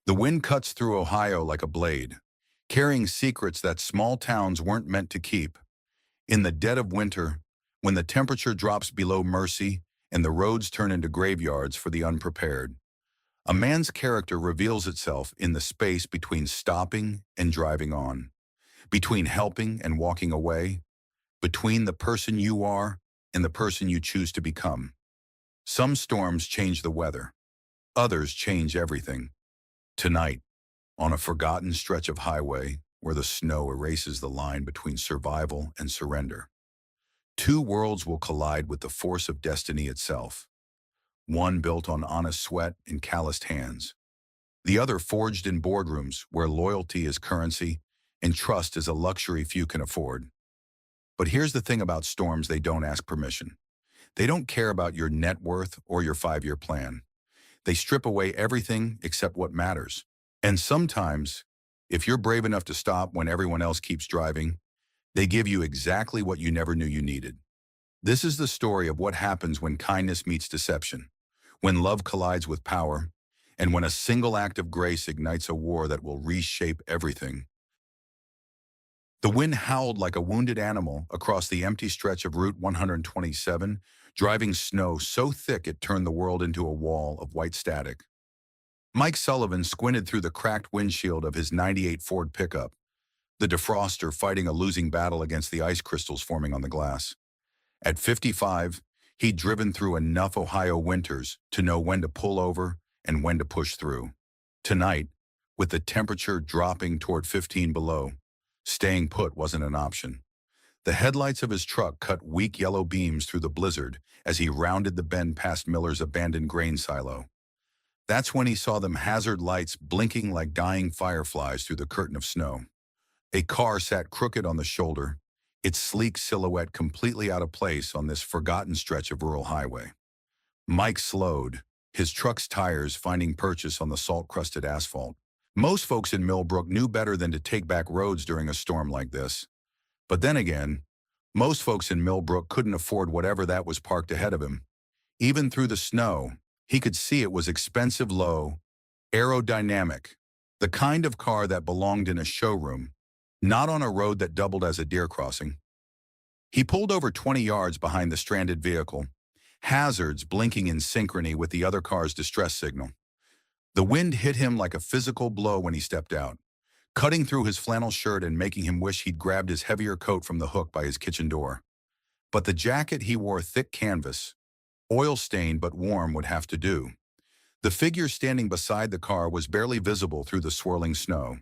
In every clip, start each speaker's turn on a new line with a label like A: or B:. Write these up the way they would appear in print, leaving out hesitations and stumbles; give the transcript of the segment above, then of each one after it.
A: The wind cuts through Ohio like a blade, carrying secrets that small towns weren't meant to keep. In the dead of winter, when the temperature drops below mercy and the roads turn into graveyards for the unprepared, a man's character reveals itself in the space between stopping and driving on, between helping and walking away, between the person you are and the person you choose to become. Some storms change the weather, others change everything. Tonight, on a forgotten stretch of highway where the snow erases the line between survival and surrender, two worlds will collide with the force of destiny itself, one built on honest sweat and calloused hands, the other forged in boardrooms where loyalty is currency and trust is a luxury few can afford. But here's the thing about storms: they don't ask permission. They don't care about your net worth or your 5-year plan. They strip away everything except what matters. And sometimes, if you're brave enough to stop when everyone else keeps driving, they give you exactly what you never knew you needed. This is the story of what happens when kindness meets deception, when love collides with power, and when a single act of grace ignites a war that will reshape everything. The wind howled like a wounded animal across the empty stretch of Route 127, driving snow so thick it turned the world into a wall of white static. Mike Sullivan squinted through the cracked windshield of his '98 Ford pickup, the defroster fighting a losing battle against the ice crystals forming on the glass. At 55, he'd driven through enough Ohio winters to know when to pull over and when to push through. Tonight, with the temperature dropping toward 15 below, staying put wasn't an option. The headlights of his truck cut weak yellow beams through the blizzard as he rounded the bend past Miller's abandoned grain silo. That's when he saw them hazard lights blinking like dying fireflies through the curtain of snow. A car sat crooked on the shoulder, its sleek silhouette completely out of place on this forgotten stretch of rural highway. Mike slowed, his truck's tires finding purchase on the salt-crusted asphalt. Most folks in Millbrook knew better than to take back roads during a storm like this. But then again, most folks in Millbrook couldn't afford whatever that was parked ahead of him. Even through the snow, he could see it was expensive, low, aerodynamic, the kind of car that belonged in a showroom, not on a road that doubled as a deer crossing. He pulled over 20 yards behind the stranded vehicle, hazards blinking in synchrony with the other car's distress signal. The wind hit him like a physical blow when he stepped out, cutting through his flannel shirt and making him wish he'd grabbed his heavier coat from the hook by his kitchen door. But the jacket he wore, thick canvas, oil-stained but warm, would have to do. The figure standing beside the car was barely visible through the swirling snow,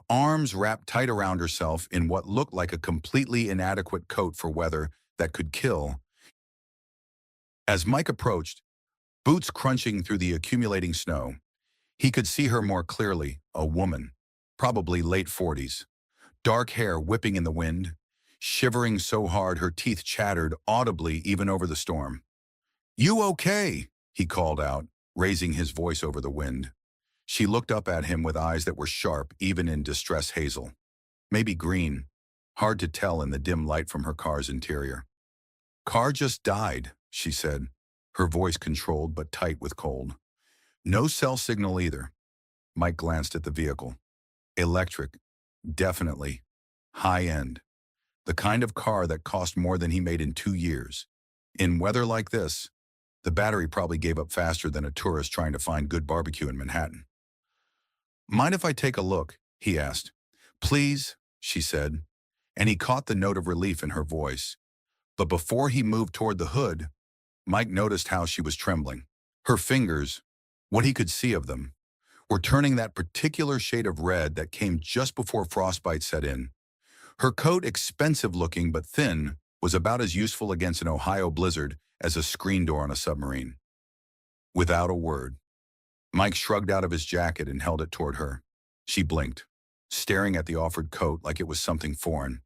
A: arms wrapped tight around herself in what looked like a completely inadequate coat for weather that could kill. As Mike approached, boots crunching through the accumulating snow, he could see her more clearly: a woman, probably late 40s, dark hair whipping in the wind, shivering so hard her teeth chattered audibly even over the storm. "You okay?" he called out, raising his voice over the wind. She looked up at him with eyes that were sharp even in distress hazel. Maybe green, hard to tell in the dim light from her car's interior. "Car just died," she said, her voice controlled but tight with cold. "No cell signal either." Mike glanced at the vehicle. Electric, definitely. High-end. The kind of car that cost more than he made in 2 years. In weather like this, the battery probably gave up faster than a tourist trying to find good barbecue in Manhattan. "Mind if I take a look?" he asked. "Please," she said, and he caught the note of relief in her voice. But before he moved toward the hood, Mike noticed how she was trembling. Her fingers, what he could see of them, were turning that particular shade of red that came just before frostbite set in. Her coat, expensive looking but thin, was about as useful against an Ohio blizzard as a screen door on a submarine. Without a word, Mike shrugged out of his jacket and held it toward her. She blinked, staring at the offered coat like it was something foreign.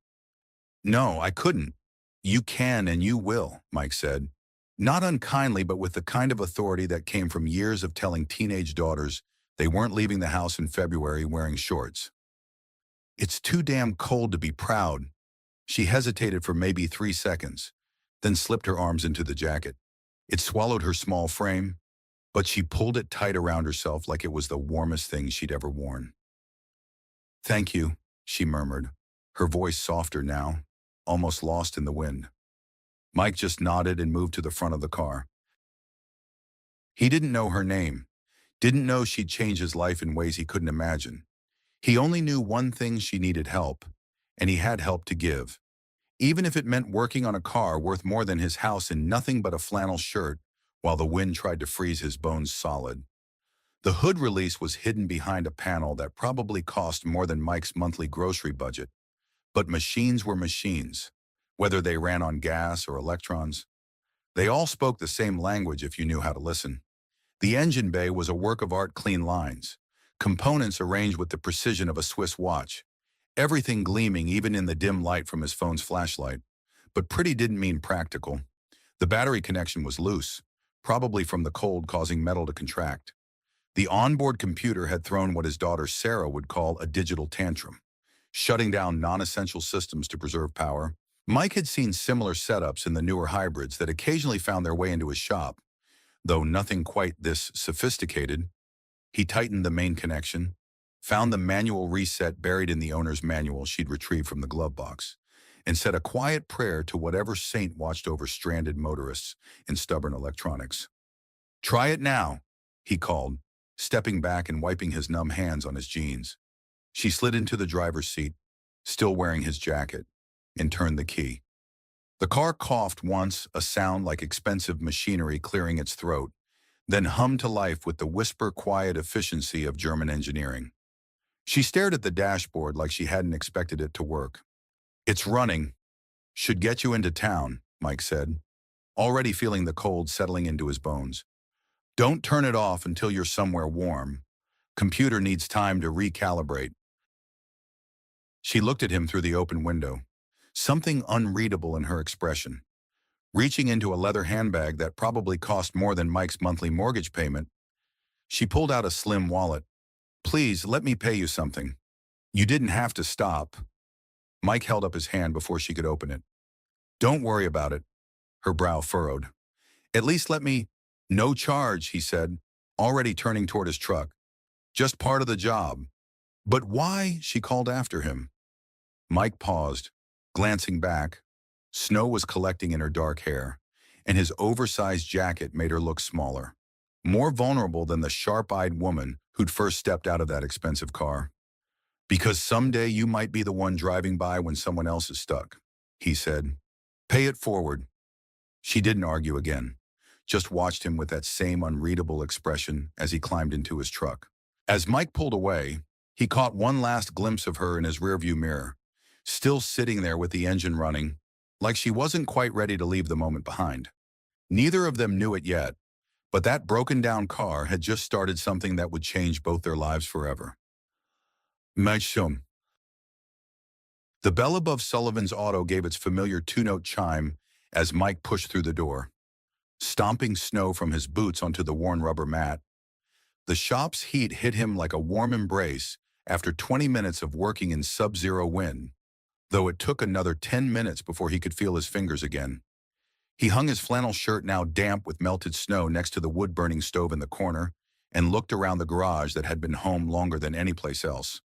A: "No, I couldn't." "You can and you will," Mike said. Not unkindly, but with the kind of authority that came from years of telling teenage daughters they weren't leaving the house in February wearing shorts. "It's too damn cold to be proud." She hesitated for maybe 3 seconds, then slipped her arms into the jacket. It swallowed her small frame, but she pulled it tight around herself like it was the warmest thing she'd ever worn. "Thank you," she murmured, her voice softer now, almost lost in the wind. Mike just nodded and moved to the front of the car. He didn't know her name, didn't know she'd change his life in ways he couldn't imagine. He only knew one thing: she needed help, and he had help to give. Even if it meant working on a car worth more than his house in nothing but a flannel shirt, while the wind tried to freeze his bones solid. The hood release was hidden behind a panel that probably cost more than Mike's monthly grocery budget. But machines were machines, whether they ran on gas or electrons. They all spoke the same language if you knew how to listen. The engine bay was a work of art: clean lines, components arranged with the precision of a Swiss watch, everything gleaming even in the dim light from his phone's flashlight. But pretty didn't mean practical. The battery connection was loose, probably from the cold causing metal to contract. The onboard computer had thrown what his daughter Sarah would call a digital tantrum, shutting down non-essential systems to preserve power. Mike had seen similar setups in the newer hybrids that occasionally found their way into his shop, though nothing quite this sophisticated. He tightened the main connection, found the manual reset buried in the owner's manual she'd retrieved from the glove box, and said a quiet prayer to whatever saint watched over stranded motorists in stubborn electronics. "Try it now," he called, stepping back and wiping his numb hands on his jeans. She slid into the driver's seat, still wearing his jacket, and turned the key. The car coughed once, a sound like expensive machinery clearing its throat, then hummed to life with the whisper-quiet efficiency of German engineering. She stared at the dashboard like she hadn't expected it to work. "It's running. Should get you into town," Mike said, already feeling the cold settling into his bones. "Don't turn it off until you're somewhere warm. Computer needs time to recalibrate." She looked at him through the open window, something unreadable in her expression. Reaching into a leather handbag that probably cost more than Mike's monthly mortgage payment, she pulled out a slim wallet. "Please, let me pay you something." "You didn't have to stop." Mike held up his hand before she could open it. "Don't worry about it." Her brow furrowed. "At least let me—" "No charge," he said, already turning toward his truck. "Just part of the job." "But why?" she called after him. Mike paused, glancing back. Snow was collecting in her dark hair, and his oversized jacket made her look smaller, more vulnerable than the sharp-eyed woman who'd first stepped out of that expensive car. "Because someday you might be the one driving by when someone else is stuck," he said. "Pay it forward." She didn't argue again, just watched him with that same unreadable expression as he climbed into his truck. As Mike pulled away, he caught one last glimpse of her in his rearview mirror, still sitting there with the engine running, like she wasn't quite ready to leave the moment behind. Neither of them knew it yet, but that broken-down car had just started something that would change both their lives forever. Mashum. The bell above Sullivan's auto gave its familiar two-note chime as Mike pushed through the door, stomping snow from his boots onto the worn rubber mat. The shop's heat hit him like a warm embrace after 20 minutes of working in sub-zero wind, though it took another 10 minutes before he could feel his fingers again. He hung his flannel shirt, now damp with melted snow, next to the wood-burning stove in the corner and looked around the garage that had been home longer than any place else.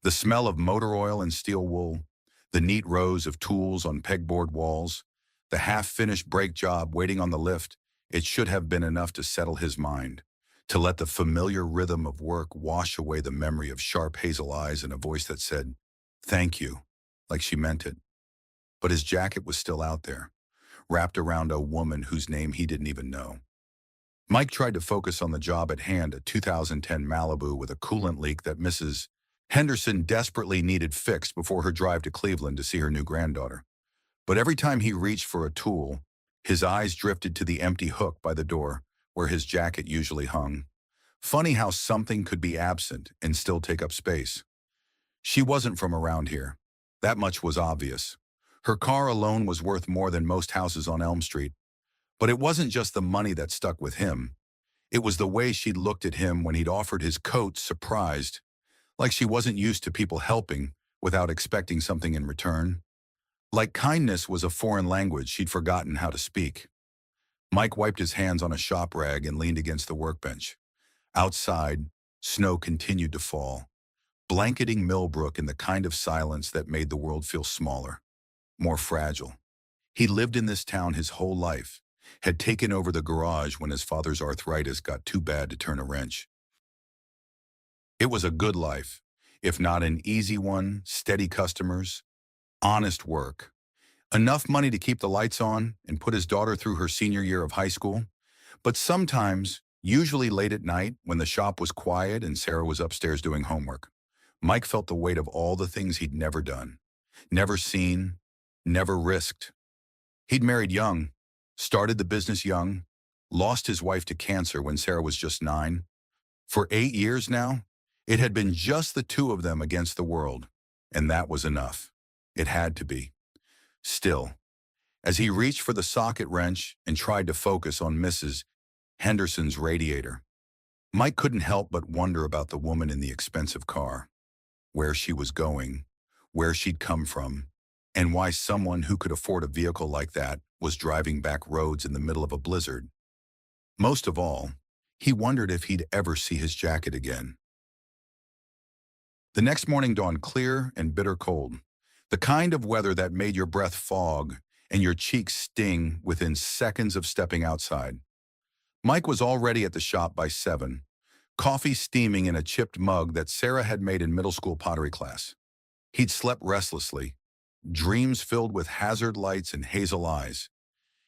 A: The smell of motor oil and steel wool, the neat rows of tools on pegboard walls, the half-finished brake job waiting on the lift, it should have been enough to settle his mind, to let the familiar rhythm of work wash away the memory of sharp hazel eyes and a voice that said, "Thank you," like she meant it. But his jacket was still out there, wrapped around a woman whose name he didn't even know. Mike tried to focus on the job at hand, a 2010 Malibu with a coolant leak that Mrs. Henderson desperately needed fixed before her drive to Cleveland to see her new granddaughter. But every time he reached for a tool, his eyes drifted to the empty hook by the door where his jacket usually hung. Funny how something could be absent and still take up space. She wasn't from around here. That much was obvious. Her car alone was worth more than most houses on Elm Street. But it wasn't just the money that stuck with him. It was the way she'd looked at him when he'd offered his coat, surprised, like she wasn't used to people helping without expecting something in return. Like kindness was a foreign language she'd forgotten how to speak. Mike wiped his hands on a shop rag and leaned against the workbench. Outside, snow continued to fall, blanketing Millbrook in the kind of silence that made the world feel smaller, more fragile. He lived in this town his whole life, had taken over the garage when his father's arthritis got too bad to turn a wrench. It was a good life, if not an easy one, steady customers, honest work, enough money to keep the lights on and put his daughter through her senior year of high school. But sometimes, usually late at night, when the shop was quiet and Sarah was upstairs doing homework, Mike felt the weight of all the things he'd never done, never seen, never risked. He'd married young, started the business young, lost his wife to cancer when Sarah was just 9. For 8 years now, it had been just the two of them against the world, and that was enough. It had to be. Still, as he reached for the socket wrench and tried to focus on Mrs. Henderson's radiator, Mike couldn't help but wonder about the woman in the expensive car, where she was going, where she'd come from, and why someone who could afford a vehicle like that was driving back roads in the middle of a blizzard. Most of all, he wondered if he'd ever see his jacket again. The next morning dawned clear and bitter cold, the kind of weather that made your breath fog and your cheeks sting within seconds of stepping outside. Mike was already at the shop by 7, coffee steaming in a chipped mug that Sarah had made in middle school pottery class. He'd slept restlessly, dreams filled with hazard lights and hazel eyes,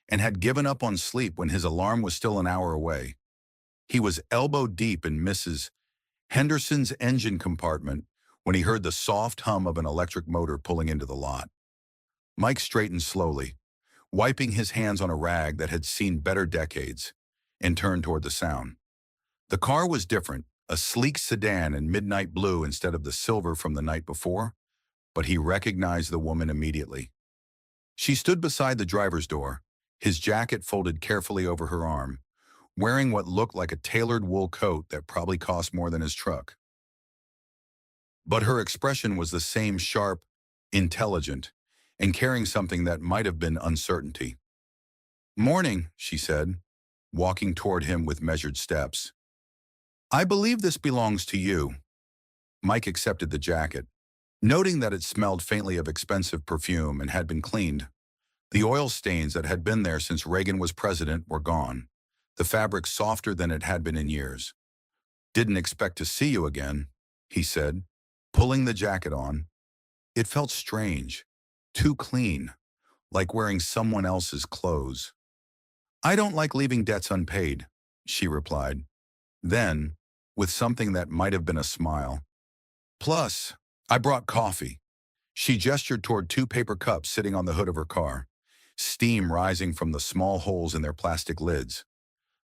A: and had given up on sleep when his alarm was still an hour away. He was elbow deep in Mrs. Henderson's engine compartment when he heard the soft hum of an electric motor pulling into the lot. Mike straightened slowly, wiping his hands on a rag that had seen better decades, and turned toward the sound. The car was different, a sleek sedan in midnight blue instead of the silver from the night before, but he recognized the woman immediately. She stood beside the driver's door, his jacket folded carefully over her arm, wearing what looked like a tailored wool coat that probably cost more than his truck. But her expression was the same sharp, intelligent, and carrying something that might have been uncertainty. "Morning," she said, walking toward him with measured steps. "I believe this belongs to you." Mike accepted the jacket, noting that it smelled faintly of expensive perfume and had been cleaned. The oil stains that had been there since Reagan was president were gone, the fabric softer than it had been in years. "Didn't expect to see you again," he said, pulling the jacket on. It felt strange, too clean, like wearing someone else's clothes. "I don't like leaving debts unpaid," she replied. Then, with something that might have been a smile, "Plus, I brought coffee." She gestured toward 2 paper cups sitting on the hood of her car, steam rising from the small holes in their plastic lids.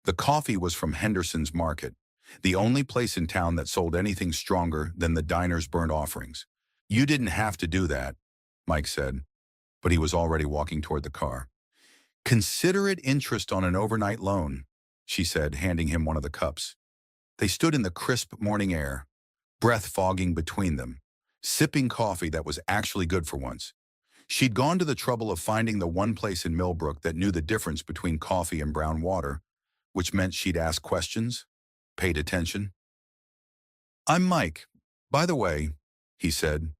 A: The coffee was from Henderson's Market, the only place in town that sold anything stronger than the diner's burnt offerings. "You didn't have to do that," Mike said, but he was already walking toward the car. "Considerate interest on an overnight loan," she said, handing him one of the cups. They stood in the crisp morning air, breath fogging between them, sipping coffee that was actually good for once. She'd gone to the trouble of finding the one place in Millbrook that knew the difference between coffee and brown water, which meant she'd ask questions, paid attention. "I'm Mike. By the way," he said.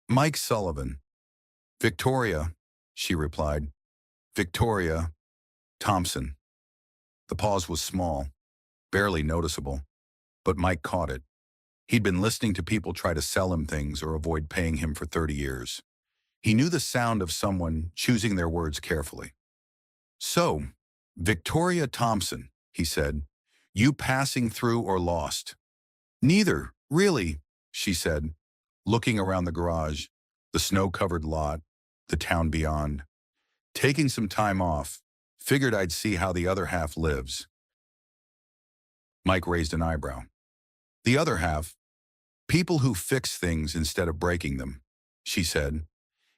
A: "Mike Sullivan." "Victoria," she replied. "Victoria Thompson." The pause was small, barely noticeable, but Mike caught it. He'd been listening to people try to sell him things or avoid paying him for 30 years. He knew the sound of someone choosing their words carefully. "So, Victoria Thompson," he said, "you passing through or lost?" "Neither, really," she said, looking around the garage, the snow-covered lot, the town beyond. "Taking some time off. Figured I'd see how the other half lives." Mike raised an eyebrow. "The other half? People who fix things instead of breaking them," she said,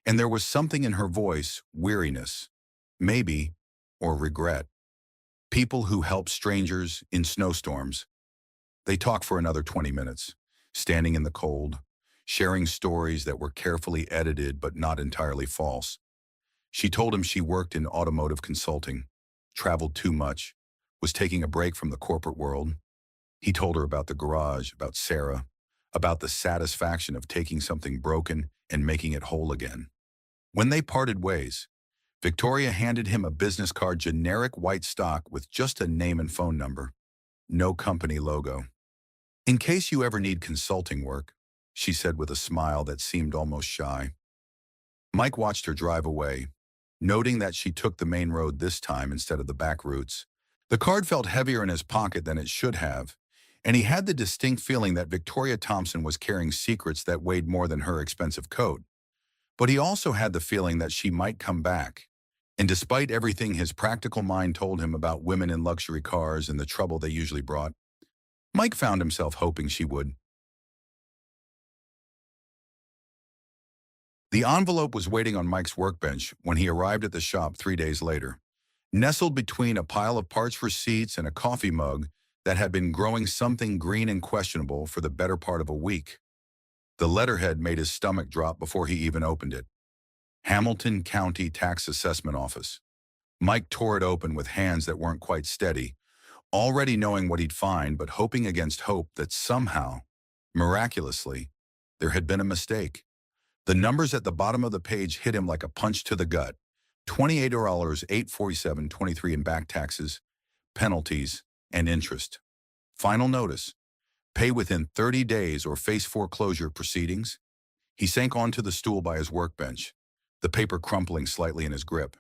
A: and there was something in her voice, weariness, maybe, or regret. "People who help strangers in snowstorms." They talked for another 20 minutes, standing in the cold, sharing stories that were carefully edited but not entirely false. She told him she worked in automotive consulting, traveled too much, was taking a break from the corporate world. He told her about the garage, about Sarah, about the satisfaction of taking something broken and making it whole again. When they parted ways, Victoria handed him a business card, generic white stock with just a name and phone number, no company logo. "In case you ever need consulting work," she said with a smile that seemed almost shy. Mike watched her drive away, noting that she took the main road this time instead of the back routes. The card felt heavier in his pocket than it should have, and he had the distinct feeling that Victoria Thompson was carrying secrets that weighed more than her expensive coat. But he also had the feeling that she might come back. And despite everything his practical mind told him about women in luxury cars and the trouble they usually brought, Mike found himself hoping she would. The envelope was waiting on Mike's workbench when he arrived at the shop 3 days later, nestled between a pile of parts receipts and a coffee mug that had been growing something green and questionable for the better part of a week. The letterhead made his stomach drop before he even opened it. Hamilton County Tax Assessment Office. Mike tore it open with hands that weren't quite steady, already knowing what he'd find but hoping against hope that somehow, miraculously, there had been a mistake. The numbers at the bottom of the page hit him like a punch to the gut. $28, $847.23 in back taxes, penalties, and interest. Final notice: pay within 30 days or face foreclosure proceedings. He sank onto the stool by his workbench, the paper crumpling slightly in his grip.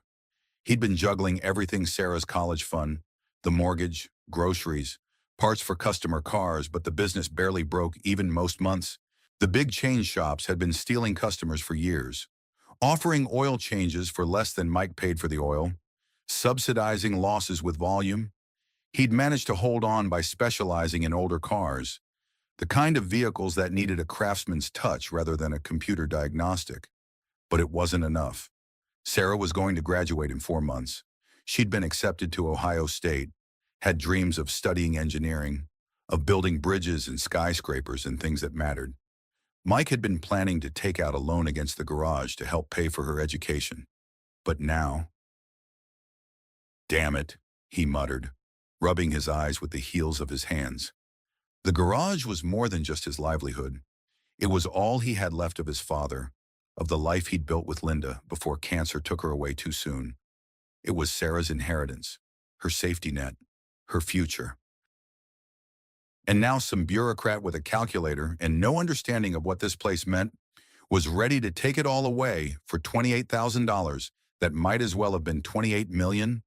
A: He'd been juggling everything: Sarah's college fund, the mortgage, groceries, parts for customer cars, but the business barely broke even most months. The big chain shops had been stealing customers for years, offering oil changes for less than Mike paid for the oil, subsidizing losses with volume. He'd managed to hold on by specializing in older cars, the kind of vehicles that needed a craftsman's touch rather than a computer diagnostic. But it wasn't enough. Sarah was going to graduate in 4 months. She'd been accepted to Ohio State, had dreams of studying engineering, of building bridges and skyscrapers and things that mattered. Mike had been planning to take out a loan against the garage to help pay for her education. But now, "Damn it," he muttered, rubbing his eyes with the heels of his hands. The garage was more than just his livelihood. It was all he had left of his father, of the life he'd built with Linda before cancer took her away too soon. It was Sarah's inheritance, her safety net, her future. And now some bureaucrat with a calculator and no understanding of what this place meant was ready to take it all away for $28,000 that might as well have been $28 million.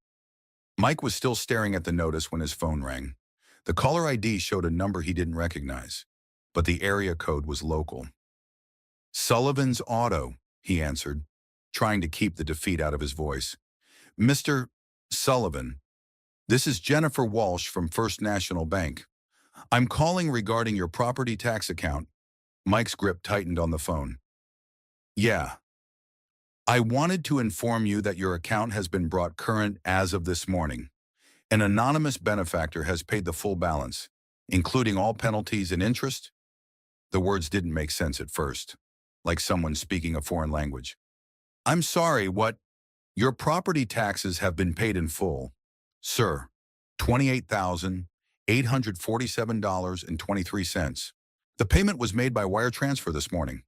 A: Mike was still staring at the notice when his phone rang. The caller ID showed a number he didn't recognize, but the area code was local. "Sullivan's Auto," he answered, trying to keep the defeat out of his voice. "Mr. Sullivan, this is Jennifer Walsh from First National Bank. I'm calling regarding your property tax account." Mike's grip tightened on the phone. "Yeah. I wanted to inform you that your account has been brought current as of this morning. An anonymous benefactor has paid the full balance, including all penalties and interest." The words didn't make sense at first, like someone speaking a foreign language. "I'm sorry, what?" "Your property taxes have been paid in full, sir. $28,847.23. The payment was made by wire transfer this morning."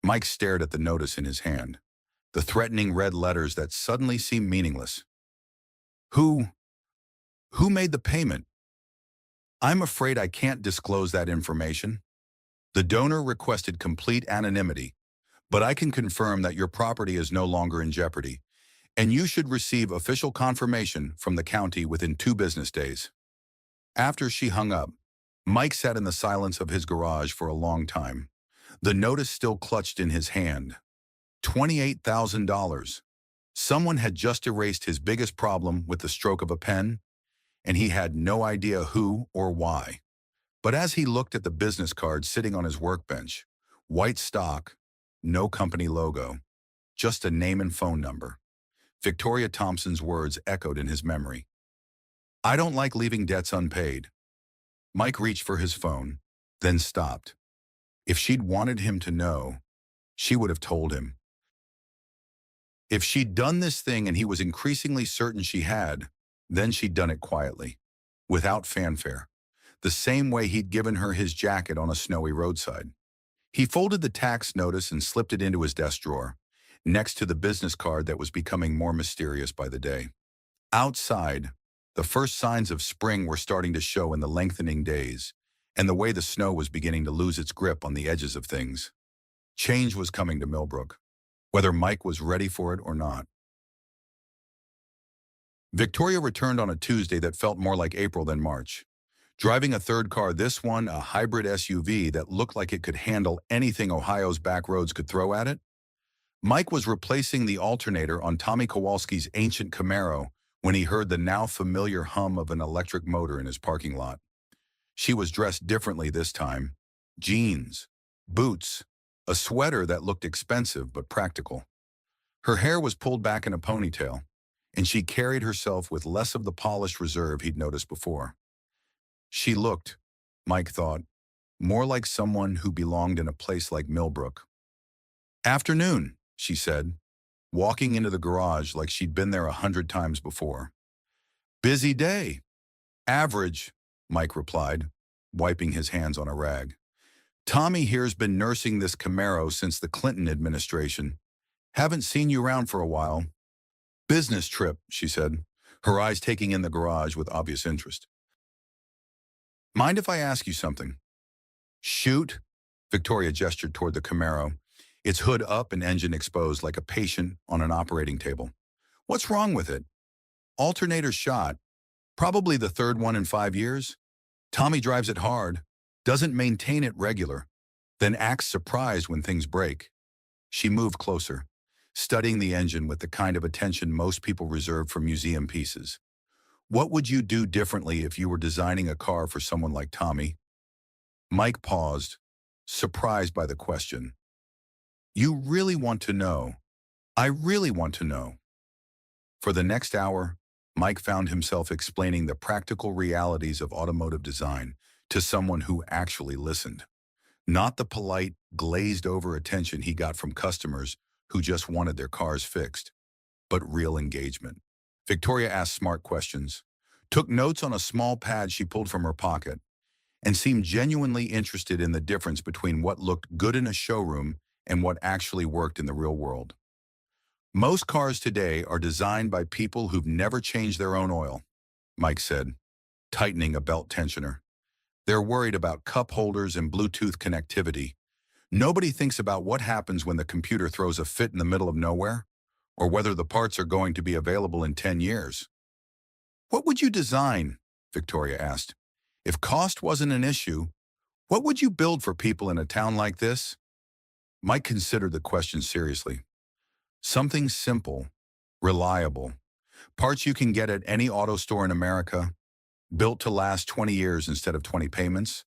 A: Mike stared at the notice in his hand, the threatening red letters that suddenly seemed meaningless. Who made the payment?" "I'm afraid I can't disclose that information. The donor requested complete anonymity, but I can confirm that your property is no longer in jeopardy, and you should receive official confirmation from the county within 2 business days." After she hung up, Mike sat in the silence of his garage for a long time, the notice still clutched in his hand. $28,000. Someone had just erased his biggest problem with the stroke of a pen, and he had no idea who or why. But as he looked at the business card sitting on his workbench, white stock, no company logo, just a name and phone number, Victoria Thompson's words echoed in his memory. "I don't like leaving debts unpaid." Mike reached for his phone, then stopped. If she'd wanted him to know, she would have told him. If she'd done this thing and he was increasingly certain she had, Then she'd done it quietly, without fanfare, the same way he'd given her his jacket on a snowy roadside. He folded the tax notice and slipped it into his desk drawer, next to the business card that was becoming more mysterious by the day. Outside, the first signs of spring were starting to show in the lengthening days, and the way the snow was beginning to lose its grip on the edges of things. Change was coming to Millbrook, whether Mike was ready for it or not. Victoria returned on a Tuesday that felt more like April than March. Driving a third car, this one a hybrid SUV that looked like it could handle anything Ohio's back roads could throw at it. Mike was replacing the alternator on Tommy Kowalski's ancient Camaro when he heard the now familiar hum of an electric motor in his parking lot. She was dressed differently this time. Jeans, boots, a sweater that looked expensive but practical. Her hair was pulled back in a ponytail, and she carried herself with less of the polished reserve he'd noticed before. She looked, Mike thought, more like someone who belonged in a place like Millbrook. "Afternoon," she said, walking into the garage like she'd been there 100 times before. "Busy day." "Average," Mike replied, wiping his hands on a rag. "Tommy here's been nursing this Camaro since the Clinton administration. Haven't seen you around for a while." "Business trip," she said, her eyes taking in the garage with obvious interest. "Mind if I ask you something?" "Shoot." Victoria gestured toward the Camaro, its hood up and engine exposed like a patient on an operating table. "What's wrong with it?" "Alternator shot. Probably the third one in 5 years. Tommy drives it hard, doesn't maintain it regular, then acts surprised when things break." She moved closer, studying the engine with the kind of attention most people reserve for museum pieces. "What would you do differently if you were designing a car for someone like Tommy?" Mike paused, surprised by the question. "You really want to know? I really want to know." For the next hour, Mike found himself explaining the practical realities of automotive design to someone who actually listened. Not the polite, glazed-over attention he got from customers who just wanted their cars fixed, but real engagement. Victoria asked smart questions, took notes on a small pad she pulled from her pocket, and seemed genuinely interested in the difference between what looked good in a showroom and what actually worked in the real world. "Most cars today are designed by people who've never changed their own oil," Mike said, tightening a belt tensioner. "They're worried about cup holders and Bluetooth connectivity. Nobody thinks about what happens when the computer throws a fit in the middle of nowhere, or whether the parts are going to be available in 10 years. "What would you design?" Victoria asked. "If cost wasn't an issue, what would you build for people in a town like this?" Mike considered the question seriously. "Something simple, reliable, parts you can get at any auto store in America, built to last 20 years instead of 20 payments.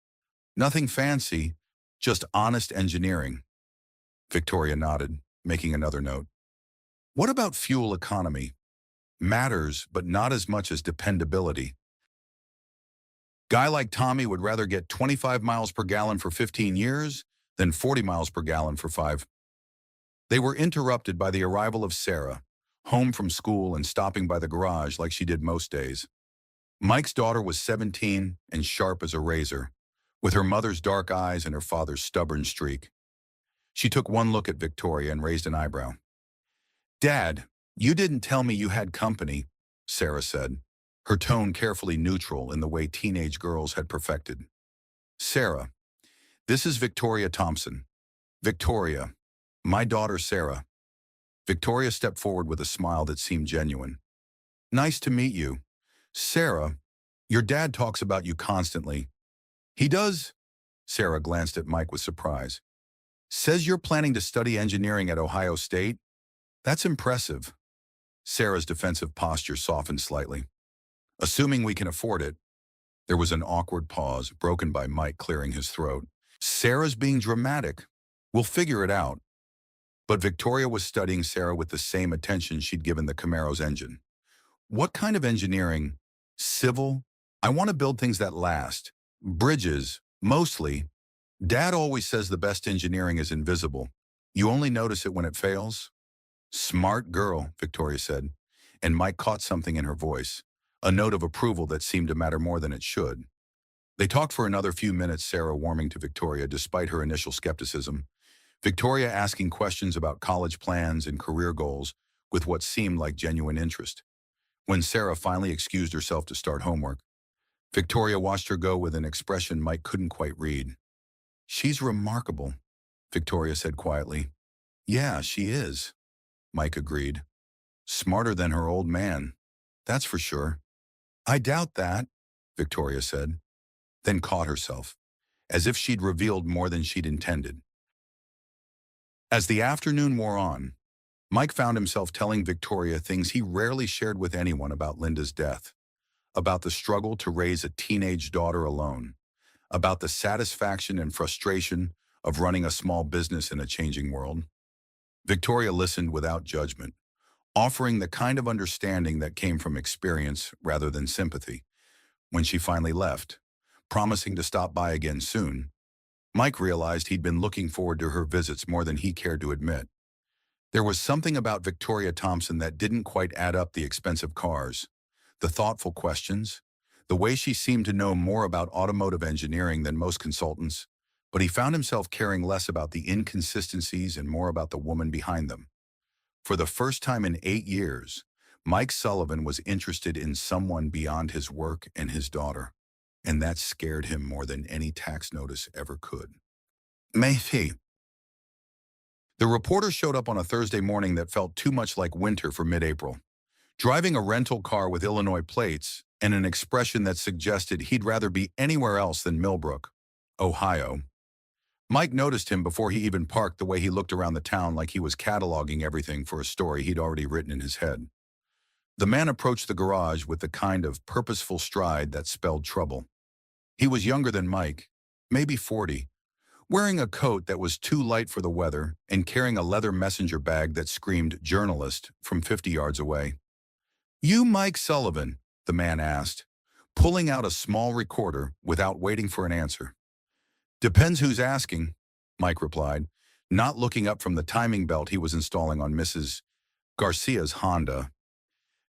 A: Nothing fancy, just honest engineering." Victoria nodded, making another note. "What about fuel economy?" "Matters, but not as much as dependability. Guy like Tommy would rather get 25 miles per gallon for 15 years than 40 miles per gallon for 5. They were interrupted by the arrival of Sarah, home from school and stopping by the garage like she did most days. Mike's daughter was 17 and sharp as a razor, with her mother's dark eyes and her father's stubborn streak. She took one look at Victoria and raised an eyebrow. "Dad, you didn't tell me you had company," Sarah said, her tone carefully neutral in the way teenage girls had perfected. "Sarah, this is Victoria Thompson." "Victoria, my daughter Sarah." Victoria stepped forward with a smile that seemed genuine. "Nice to meet you. Sarah, your dad talks about you constantly." "He does?" Sarah glanced at Mike with surprise. "Says you're planning to study engineering at Ohio State? That's impressive." Sarah's defensive posture softened slightly. "Assuming we can afford it." There was an awkward pause, broken by Mike clearing his throat. "Sarah's being dramatic. We'll figure it out." But Victoria was studying Sarah with the same attention she'd given the Camaro's engine. "What kind of engineering?" "Civil. I want to build things that last. Bridges, mostly. Dad always says the best engineering is invisible. You only notice it when it fails." "Smart girl," Victoria said, and Mike caught something in her voice, a note of approval that seemed to matter more than it should. They talked for another few minutes, Sarah warming to Victoria despite her initial skepticism, Victoria asking questions about college plans and career goals with what seemed like genuine interest. When Sarah finally excused herself to start homework, Victoria watched her go with an expression Mike couldn't quite read. "She's remarkable," Victoria said quietly. "Yeah, she is," Mike agreed. "Smarter than her old man, that's for sure." "I doubt that," Victoria said, then caught herself, as if she'd revealed more than she'd intended. As the afternoon wore on, Mike found himself telling Victoria things he rarely shared with anyone about Linda's death, about the struggle to raise a teenage daughter alone, about the satisfaction and frustration of running a small business in a changing world. Victoria listened without judgment, offering the kind of understanding that came from experience rather than sympathy. When she finally left, promising to stop by again soon, Mike realized he'd been looking forward to her visits more than he cared to admit. There was something about Victoria Thompson that didn't quite add up: the expensive cars, the thoughtful questions, the way she seemed to know more about automotive engineering than most consultants, but he found himself caring less about the inconsistencies and more about the woman behind them. For the first time in 8 years, Mike Sullivan was interested in someone beyond his work and his daughter, and that scared him more than any tax notice ever could. Maybe. The reporter showed up on a Thursday morning that felt too much like winter for mid-April, driving a rental car with Illinois plates and an expression that suggested he'd rather be anywhere else than Millbrook, Ohio. Mike noticed him before he even parked, the way he looked around the town like he was cataloging everything for a story he'd already written in his head. The man approached the garage with the kind of purposeful stride that spelled trouble. He was younger than Mike, maybe 40, wearing a coat that was too light for the weather and carrying a leather messenger bag that screamed "journalist" from 50 yards away. "You Mike Sullivan?" the man asked, pulling out a small recorder without waiting for an answer. "Depends who's asking," Mike replied, not looking up from the timing belt he was installing on Mrs. Garcia's Honda.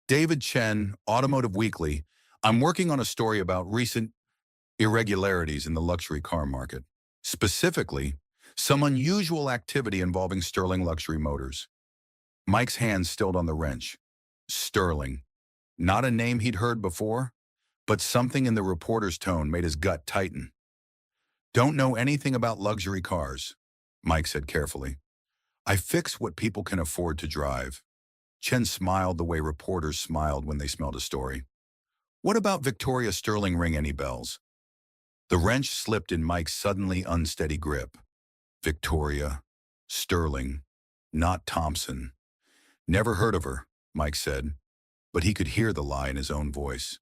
A: "David Chen, Automotive Weekly. I'm working on a story about recent irregularities in the luxury car market. Specifically, some unusual activity involving Sterling Luxury Motors." Mike's hand stilled on the wrench. Sterling. Not a name he'd heard before, but something in the reporter's tone made his gut tighten. "Don't know anything about luxury cars," Mike said carefully. "I fix what people can afford to drive." Chen smiled the way reporters smiled when they smelled a story. "What about Victoria Sterling? Ring any bells?" The wrench slipped in Mike's suddenly unsteady grip. Victoria Sterling, not Thompson. "Never heard of her," Mike said, but he could hear the lie in his own voice.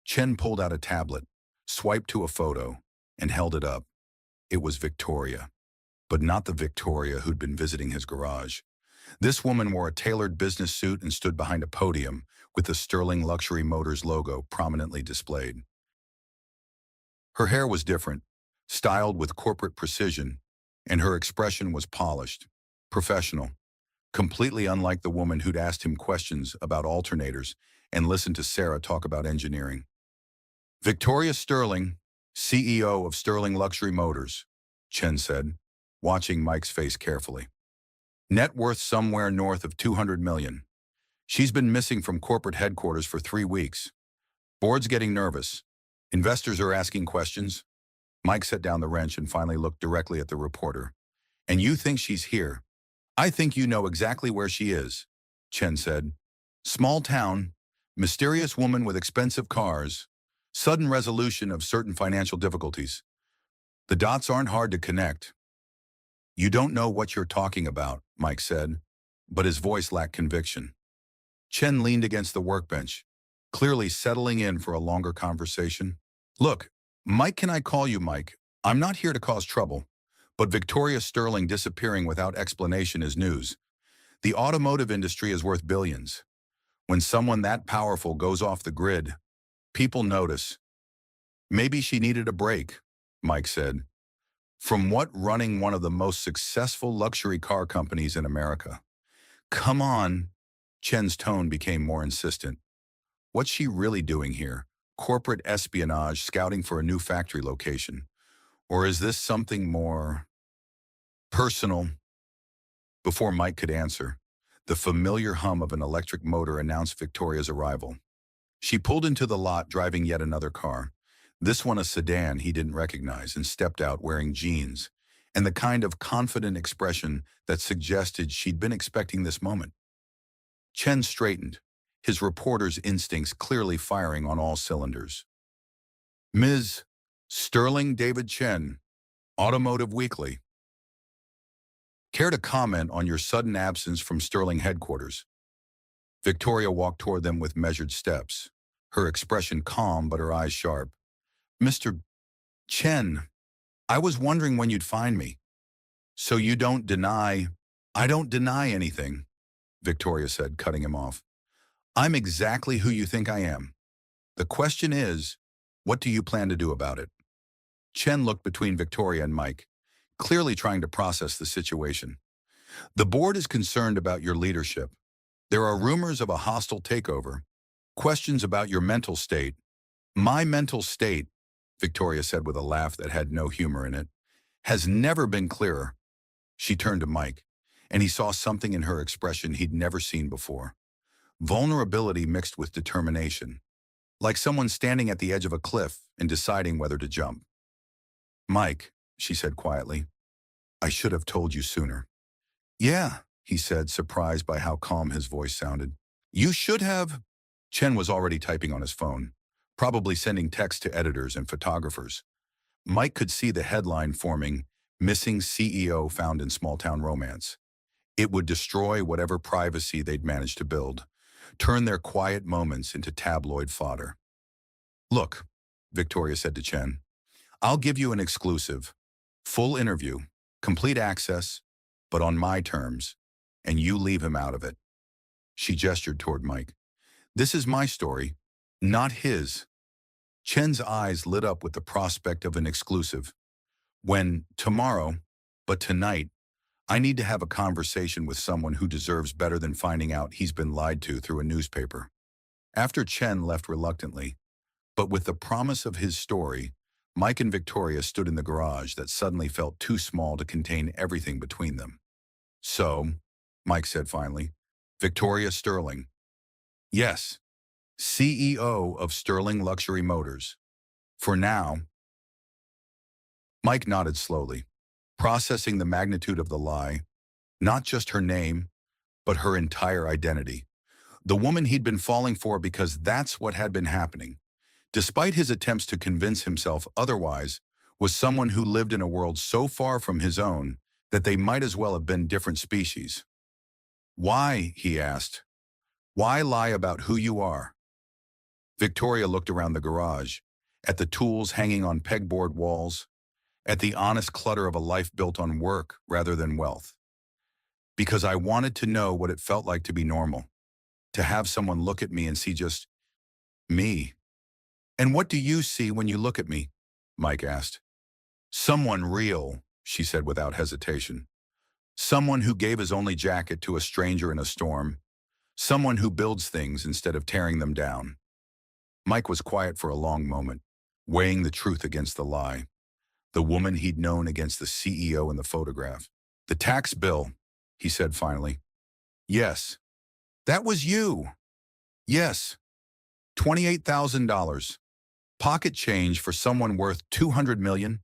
A: Chen pulled out a tablet, swiped to a photo, and held it up. It was Victoria, but not the Victoria who'd been visiting his garage. This woman wore a tailored business suit and stood behind a podium with the Sterling Luxury Motors logo prominently displayed. Her hair was different, styled with corporate precision, and her expression was polished, professional, completely unlike the woman who'd asked him questions about alternators and listened to Sarah talk about engineering. "Victoria Sterling, CEO of Sterling Luxury Motors," Chen said, watching Mike's face carefully. "Net worth somewhere north of 200 million. She's been missing from corporate headquarters for 3 weeks. Board's getting nervous. Investors are asking questions." Mike set down the wrench and finally looked directly at the reporter. "And you think she's here? I think you know exactly where she is," Chen said. "Small town, mysterious woman with expensive cars, sudden resolution of certain financial difficulties. The dots aren't hard to connect." "You don't know what you're talking about," Mike said, but his voice lacked conviction. Chen leaned against the workbench, clearly settling in for a longer conversation. "Look, Mike, can I call you Mike? I'm not here to cause trouble, but Victoria Sterling disappearing without explanation is news. The automotive industry is worth billions. When someone that powerful goes off the grid, people notice." "Maybe she needed a break," Mike said. "From what, running one of the most successful luxury car companies in America?" "Come on." Chen's tone became more insistent. What's she really doing here? Corporate espionage, scouting for a new factory location? Or is this something more personal? Before Mike could answer, the familiar hum of an electric motor announced Victoria's arrival. She pulled into the lot driving yet another car, this one a sedan he didn't recognize, and stepped out wearing jeans and the kind of confident expression that suggested she'd been expecting this moment. Chen straightened, his reporter's instincts clearly firing on all cylinders. Ms. Sterling David Chen, Automotive Weekly. Care to comment on your sudden absence from Sterling headquarters? Victoria walked toward them with measured steps, her expression calm but her eyes sharp. Mr. Chen, I was wondering when you'd find me. So you don't deny— I don't deny anything, Victoria said, cutting him off. I'm exactly who you think I am. The question is, what do you plan to do about it? Chen looked between Victoria and Mike, clearly trying to process the situation. The board is concerned about your leadership. There are rumors of a hostile takeover, questions about your mental state. My mental state, Victoria said with a laugh that had no humor in it, has never been clearer. She turned to Mike, and he saw something in her expression he'd never seen before. Vulnerability mixed with determination, like someone standing at the edge of a cliff and deciding whether to jump. Mike, she said quietly, I should have told you sooner. Yeah, he said, surprised by how calm his voice sounded. You should have. Chen was already typing on his phone, probably sending texts to editors and photographers. Mike could see the headline forming, Missing CEO Found in Small-Town Romance. It would destroy whatever privacy they'd managed to build, turn their quiet moments into tabloid fodder. Look, Victoria said to Chen, I'll give you an exclusive, full interview, complete access, but on my terms, and you leave him out of it. She gestured toward Mike. This is my story, not his. Chen's eyes lit up with the prospect of an exclusive. When, tomorrow, but tonight, I need to have a conversation with someone who deserves better than finding out he's been lied to through a newspaper. After Chen left reluctantly, but with the promise of his story, Mike and Victoria stood in the garage that suddenly felt too small to contain everything between them. So, Mike said finally, Victoria Sterling. Yes, CEO of Sterling Luxury Motors. For now. Mike nodded slowly, processing the magnitude of the lie, not just her name, but her entire identity. The woman he'd been falling for because that's what had been happening, despite his attempts to convince himself otherwise, was someone who lived in a world so far from his own that they might as well have been different species. Why, he asked, why lie about who you are? Victoria looked around the garage, at the tools hanging on pegboard walls, at the honest clutter of a life built on work rather than wealth. Because I wanted to know what it felt like to be normal, to have someone look at me and see just me. And what do you see when you look at me? Mike asked. Someone real, she said without hesitation. Someone who gave his only jacket to a stranger in a storm. Someone who builds things instead of tearing them down. Mike was quiet for a long moment, weighing the truth against the lie. The woman he'd known against the CEO in the photograph. The tax bill, he said finally. Yes. That was you. Yes. $28,000. Pocket change for someone worth $200 million?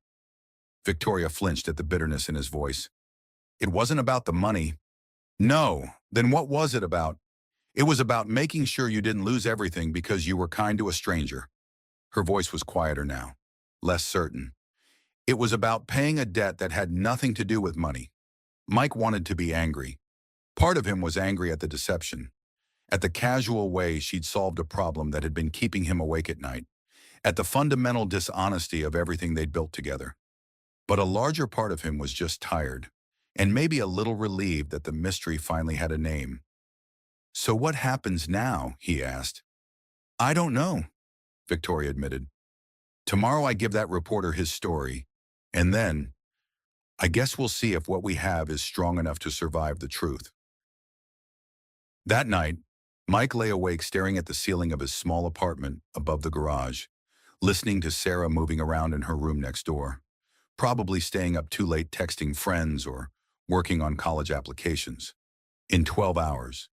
A: Victoria flinched at the bitterness in his voice. It wasn't about the money. No. Then what was it about? It was about making sure you didn't lose everything because you were kind to a stranger. Her voice was quieter now, less certain. It was about paying a debt that had nothing to do with money. Mike wanted to be angry. Part of him was angry at the deception, at the casual way she'd solved a problem that had been keeping him awake at night, at the fundamental dishonesty of everything they'd built together. But a larger part of him was just tired, and maybe a little relieved that the mystery finally had a name. So what happens now? He asked. I don't know, Victoria admitted. Tomorrow I give that reporter his story, and then, I guess we'll see if what we have is strong enough to survive the truth. That night, Mike lay awake staring at the ceiling of his small apartment above the garage, listening to Sarah moving around in her room next door, probably staying up too late texting friends or working on college applications. In 12 hours,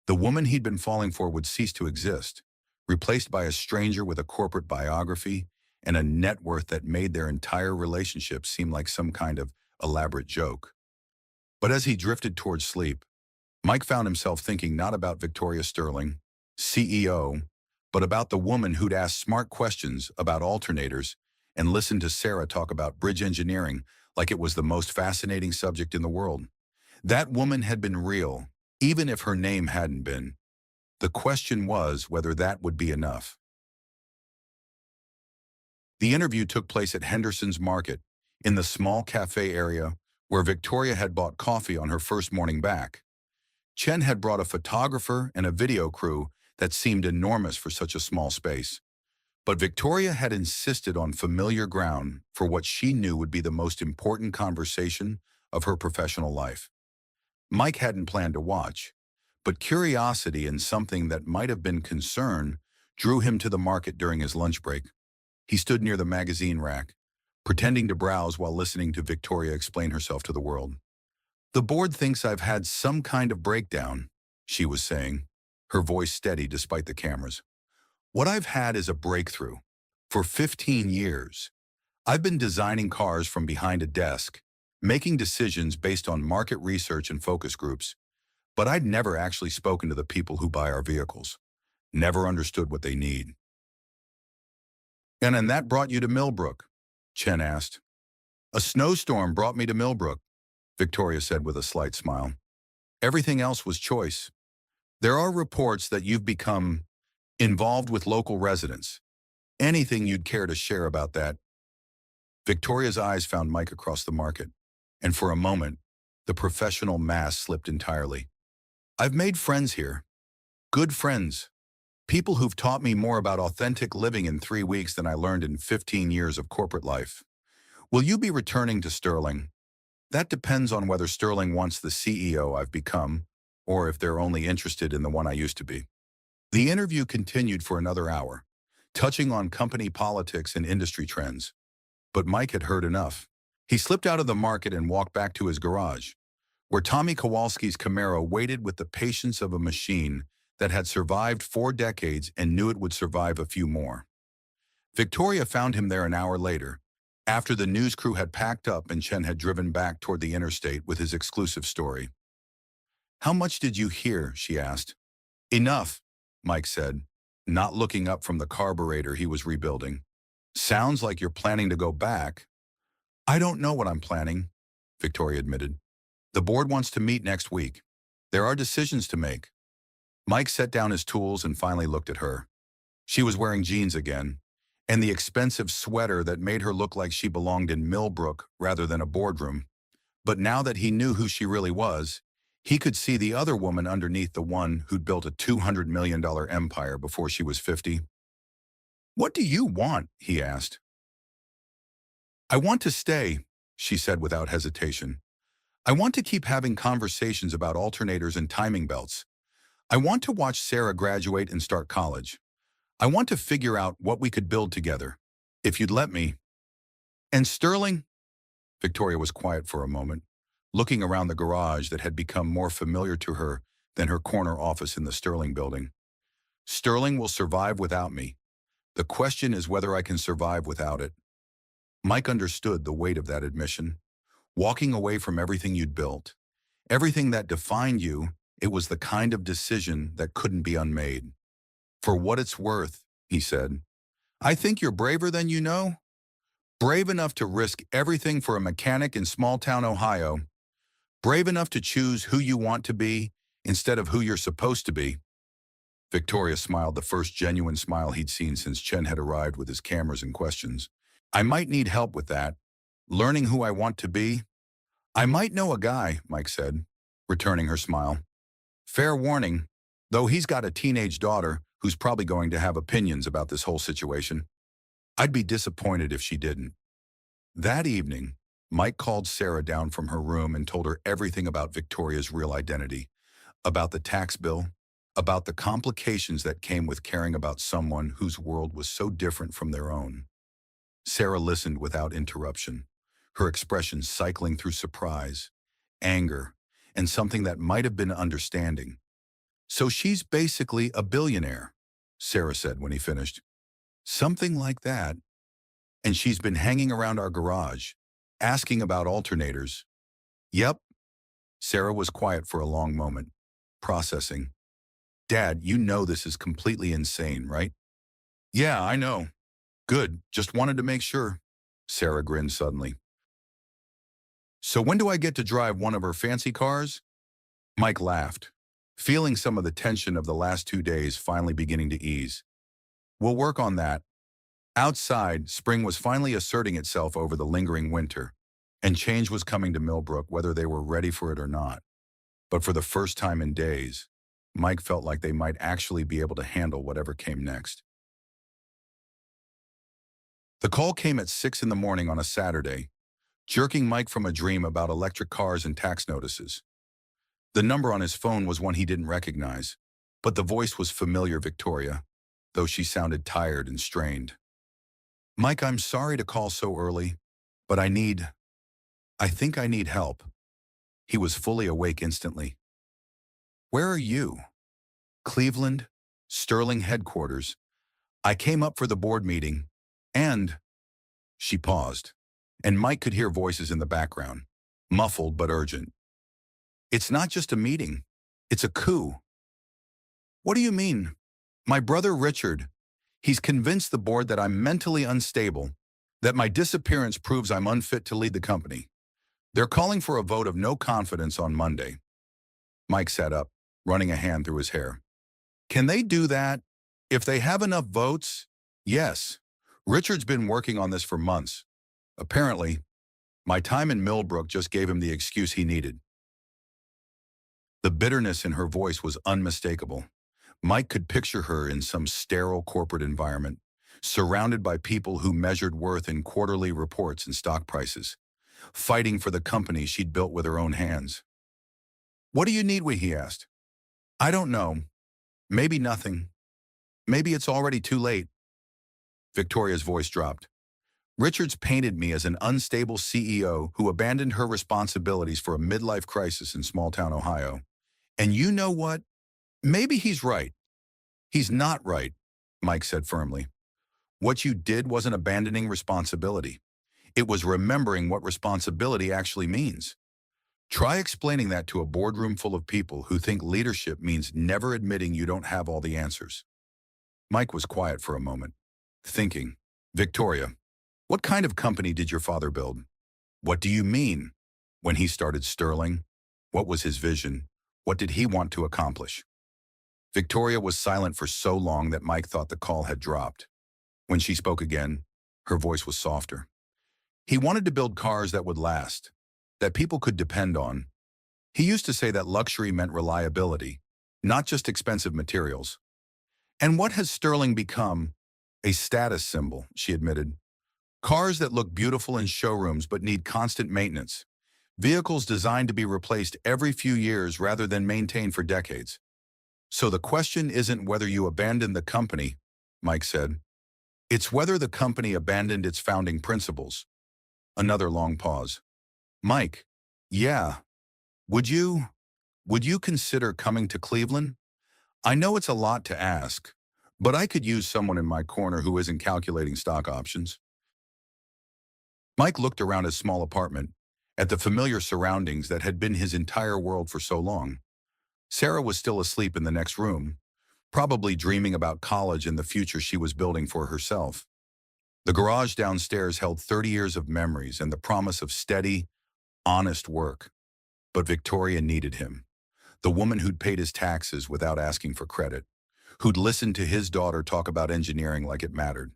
A: the woman he'd been falling for would cease to exist, replaced by a stranger with a corporate biography and a net worth that made their entire relationship seem like some kind of elaborate joke. But as he drifted towards sleep, Mike found himself thinking not about Victoria Sterling, CEO, but about the woman who'd asked smart questions about alternators and listened to Sarah talk about bridge engineering like it was the most fascinating subject in the world. That woman had been real, even if her name hadn't been. The question was whether that would be enough. The interview took place at Henderson's Market, in the small cafe area where Victoria had bought coffee on her first morning back. Chen had brought a photographer and a video crew that seemed enormous for such a small space. But Victoria had insisted on familiar ground for what she knew would be the most important conversation of her professional life. Mike hadn't planned to watch, but curiosity and something that might have been concern drew him to the market during his lunch break. He stood near the magazine rack, pretending to browse while listening to Victoria explain herself to the world. "The board thinks I've had some kind of breakdown," she was saying, her voice steady despite the cameras. "What I've had is a breakthrough. For 15 years, I've been designing cars from behind a desk, making decisions based on market research and focus groups, but I'd never actually spoken to the people who buy our vehicles, never understood what they need." And that brought you to Millbrook?" Chen asked. "A snowstorm brought me to Millbrook," Victoria said with a slight smile. "Everything else was choice. There are reports that you've become involved with local residents. Anything you'd care to share about that?" Victoria's eyes found Mike across the market, and for a moment, the professional mask slipped entirely. "I've made friends here. Good friends. People who've taught me more about authentic living in 3 weeks than I learned in 15 years of corporate life. Will you be returning to Sterling? That depends on whether Sterling wants the CEO I've become, or if they're only interested in the one I used to be." The interview continued for another hour, touching on company politics and industry trends. But Mike had heard enough. He slipped out of the market and walked back to his garage, where Tommy Kowalski's Camaro waited with the patience of a machine that had survived 4 decades and knew it would survive a few more. Victoria found him there an hour later, after the news crew had packed up and Chen had driven back toward the interstate with his exclusive story. "How much did you hear?" she asked. "Enough," Mike said, not looking up from the carburetor he was rebuilding. "Sounds like you're planning to go back." "I don't know what I'm planning," Victoria admitted. "The board wants to meet next week. There are decisions to make." Mike set down his tools and finally looked at her. She was wearing jeans again, and the expensive sweater that made her look like she belonged in Millbrook rather than a boardroom. But now that he knew who she really was, he could see the other woman underneath, the one who'd built a $200 million empire before she was 50. "What do you want?" he asked. "I want to stay," she said without hesitation. "I want to keep having conversations about alternators and timing belts. I want to watch Sarah graduate and start college. I want to figure out what we could build together, if you'd let me." "And Sterling?" Victoria was quiet for a moment, looking around the garage that had become more familiar to her than her corner office in the Sterling building. "Sterling will survive without me. The question is whether I can survive without it." Mike understood the weight of that admission. Walking away from everything you'd built, everything that defined you, it was the kind of decision that couldn't be unmade. "For what it's worth," he said, "I think you're braver than you know. Brave enough to risk everything for a mechanic in small-town Ohio. Brave enough to choose who you want to be instead of who you're supposed to be." Victoria smiled, the first genuine smile he'd seen since Chen had arrived with his cameras and questions. "I might need help with that. Learning who I want to be." "I might know a guy," Mike said, returning her smile. "Fair warning, though he's got a teenage daughter who's probably going to have opinions about this whole situation. I'd be disappointed if she didn't." That evening, Mike called Sarah down from her room and told her everything about Victoria's real identity, about the tax bill, about the complications that came with caring about someone whose world was so different from their own. Sarah listened without interruption, her expression cycling through surprise, anger, and something that might have been understanding. "So she's basically a billionaire," Sarah said when he finished. "Something like that. And she's been hanging around our garage, asking about alternators." "Yep." Sarah was quiet for a long moment, processing. "Dad, you know this is completely insane, right?" "Yeah, I know. Good, just wanted to make sure." Sarah grinned suddenly. "So when do I get to drive one of her fancy cars?" Mike laughed, feeling some of the tension of the last 2 days finally beginning to ease. "We'll work on that." Outside, spring was finally asserting itself over the lingering winter, and change was coming to Millbrook whether they were ready for it or not. But for the first time in days, Mike felt like they might actually be able to handle whatever came next. The call came at 6 in the morning on a Saturday, jerking Mike from a dream about electric cars and tax notices. The number on his phone was one he didn't recognize, but the voice was familiar Victoria, though she sounded tired and strained. "Mike, I'm sorry to call so early, but I think I need help." He was fully awake instantly. "Where are you?" "Cleveland, Sterling headquarters. I came up for the board meeting, and—" She paused, and Mike could hear voices in the background, muffled but urgent. "It's not just a meeting. It's a coup." "What do you mean?" "My brother Richard. He's convinced the board that I'm mentally unstable, that my disappearance proves I'm unfit to lead the company. They're calling for a vote of no confidence on Monday." Mike sat up, running a hand through his hair. "Can they do that? If they have enough votes?" "Yes. Richard's been working on this for months. Apparently, my time in Millbrook just gave him the excuse he needed." The bitterness in her voice was unmistakable. Mike could picture her in some sterile corporate environment, surrounded by people who measured worth in quarterly reports and stock prices, fighting for the company she'd built with her own hands. "What do you need?" he asked. "I don't know. Maybe nothing. Maybe it's already too late." Victoria's voice dropped. "Richards painted me as an unstable CEO who abandoned her responsibilities for a midlife crisis in small-town Ohio. And you know what? Maybe he's right." "He's not right," Mike said firmly. "What you did wasn't abandoning responsibility. It was remembering what responsibility actually means. Try explaining that to a boardroom full of people who think leadership means never admitting you don't have all the answers." Mike was quiet for a moment, thinking. "Victoria, what kind of company did your father build?" "What do you mean?" "When he started Sterling, what was his vision? What did he want to accomplish?" Victoria was silent for so long that Mike thought the call had dropped. When she spoke again, her voice was softer. "He wanted to build cars that would last, that people could depend on. He used to say that luxury meant reliability, not just expensive materials." "And what has Sterling become?" "A status symbol," she admitted. "Cars that look beautiful in showrooms but need constant maintenance. Vehicles designed to be replaced every few years rather than maintained for decades." "So the question isn't whether you abandoned the company," Mike said. "It's whether the company abandoned its founding principles." Another long pause. "Mike, yeah, would you, would you consider coming to Cleveland? I know it's a lot to ask, but I could use someone in my corner who isn't calculating stock options." Mike looked around his small apartment, at the familiar surroundings that had been his entire world for so long. Sarah was still asleep in the next room, probably dreaming about college and the future she was building for herself. The garage downstairs held 30 years of memories and the promise of steady, honest work. But Victoria needed him, the woman who'd paid his taxes without asking for credit, who'd listened to his daughter talk about engineering like it mattered,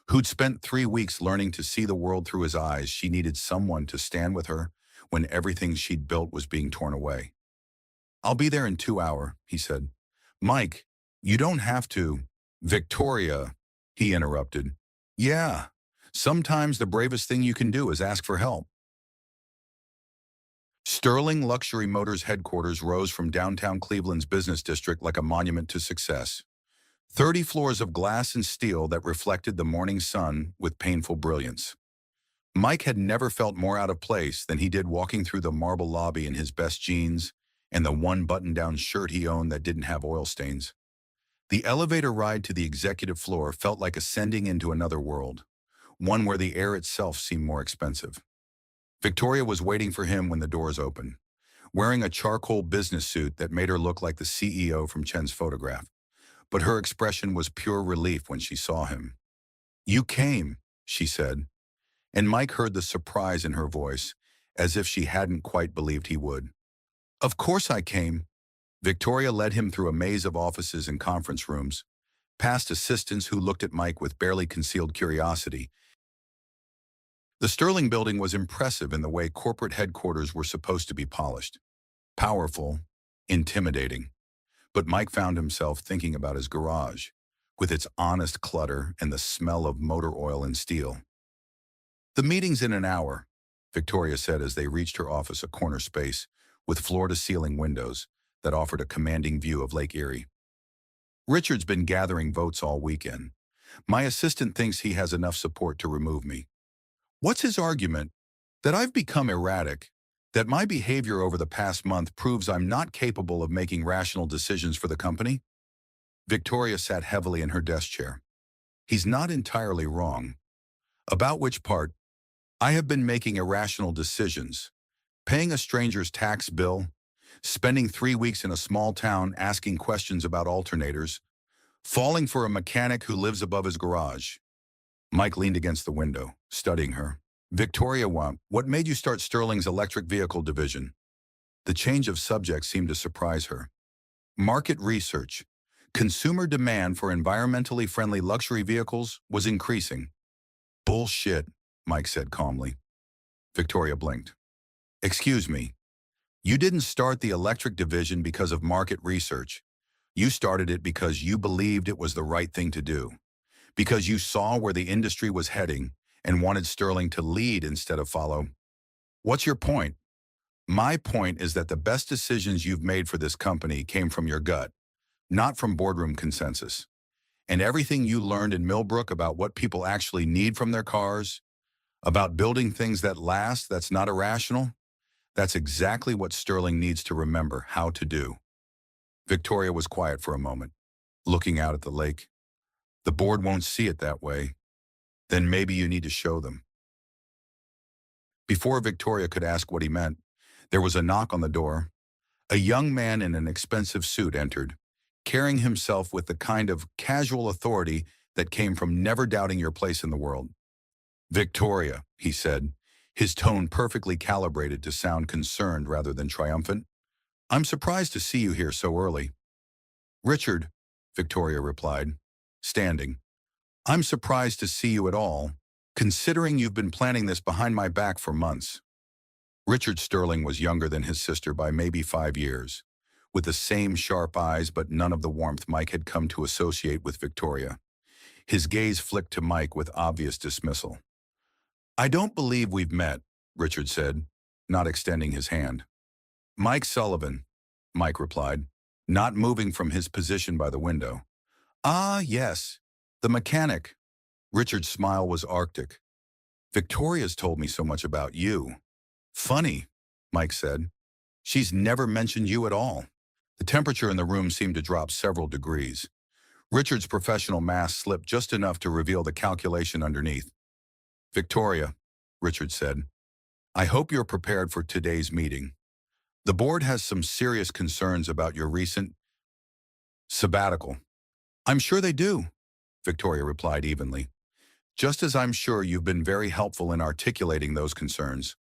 A: who'd spent 3 weeks learning to see the world through his eyes. She needed someone to stand with her when everything she'd built was being torn away. "I'll be there in 2 hours," he said. "Mike, you don't have to." "Victoria," he interrupted. "Yeah, sometimes the bravest thing you can do is ask for help." Sterling Luxury Motors headquarters rose from downtown Cleveland's business district like a monument to success. 30 floors of glass and steel that reflected the morning sun with painful brilliance. Mike had never felt more out of place than he did walking through the marble lobby in his best jeans and the one button-down shirt he owned that didn't have oil stains. The elevator ride to the executive floor felt like ascending into another world, one where the air itself seemed more expensive. Victoria was waiting for him when the doors opened, wearing a charcoal business suit that made her look like the CEO from Chen's photograph. But her expression was pure relief when she saw him. "You came," she said, and Mike heard the surprise in her voice, as if she hadn't quite believed he would. "Of course I came." Victoria led him through a maze of offices and conference rooms, past assistants who looked at Mike with barely concealed curiosity. The Sterling building was impressive in the way corporate headquarters were supposed to be polished. Powerful, intimidating. But Mike found himself thinking about his garage, with its honest clutter and the smell of motor oil and steel. "The meeting's in an hour," Victoria said as they reached her office, a corner space with floor-to-ceiling windows that offered a commanding view of Lake Erie. "Richard's been gathering votes all weekend. My assistant thinks he has enough support to remove me." "What's his argument?" "That I've become erratic, that my behavior over the past month proves I'm not capable of making rational decisions for the company." Victoria sat heavily in her desk chair. "He's not entirely wrong." "About which part?" "I have been making irrational decisions. Paying a stranger's tax bill, spending 3 weeks in a small town asking questions about alternators, falling for a mechanic who lives above his garage." Mike leaned against the window, studying her. "Victoria, what made you start Sterling's electric vehicle division?" The change of subject seemed to surprise her. "Market research. Consumer demand for environmentally friendly luxury vehicles was increasing." "Bullshit," Mike said calmly. Victoria blinked. "Excuse me. You didn't start the electric division because of market research. You started it because you believed it was the right thing to do. Because you saw where the industry was heading and wanted Sterling to lead instead of follow. What's your point?" "My point is that the best decisions you've made for this company came from your gut, not from boardroom consensus. And everything you learned in Millbrook about what people actually need from their cars, about building things that last, that's not irrational, that's exactly what Sterling needs to remember how to do." Victoria was quiet for a moment, looking out at the lake. "The board won't see it that way. Then maybe you need to show them." Before Victoria could ask what he meant, there was a knock on the door. A young man in an expensive suit entered, carrying himself with the kind of casual authority that came from never doubting your place in the world. "Victoria," he said, his tone perfectly calibrated to sound concerned rather than triumphant, "I'm surprised to see you here so early." "Richard," Victoria replied, standing, "I'm surprised to see you at all, considering you've been planning this behind my back for months." Richard Sterling was younger than his sister by maybe 5 years, with the same sharp eyes but none of the warmth Mike had come to associate with Victoria. His gaze flicked to Mike with obvious dismissal. "I don't believe we've met," Richard said, not extending his hand. "Mike Sullivan," Mike replied, not moving from his position by the window. "Ah, yes, the mechanic." Richard's smile was arctic. "Victoria's told me so much about you." "Funny," Mike said. "She's never mentioned you at all." The temperature in the room seemed to drop several degrees. Richard's professional mask slipped just enough to reveal the calculation underneath. "Victoria," Richard said, "I hope you're prepared for today's meeting. The board has some serious concerns about your recent sabbatical." "I'm sure they do," Victoria replied evenly. "Just as I'm sure you've been very helpful in articulating those concerns.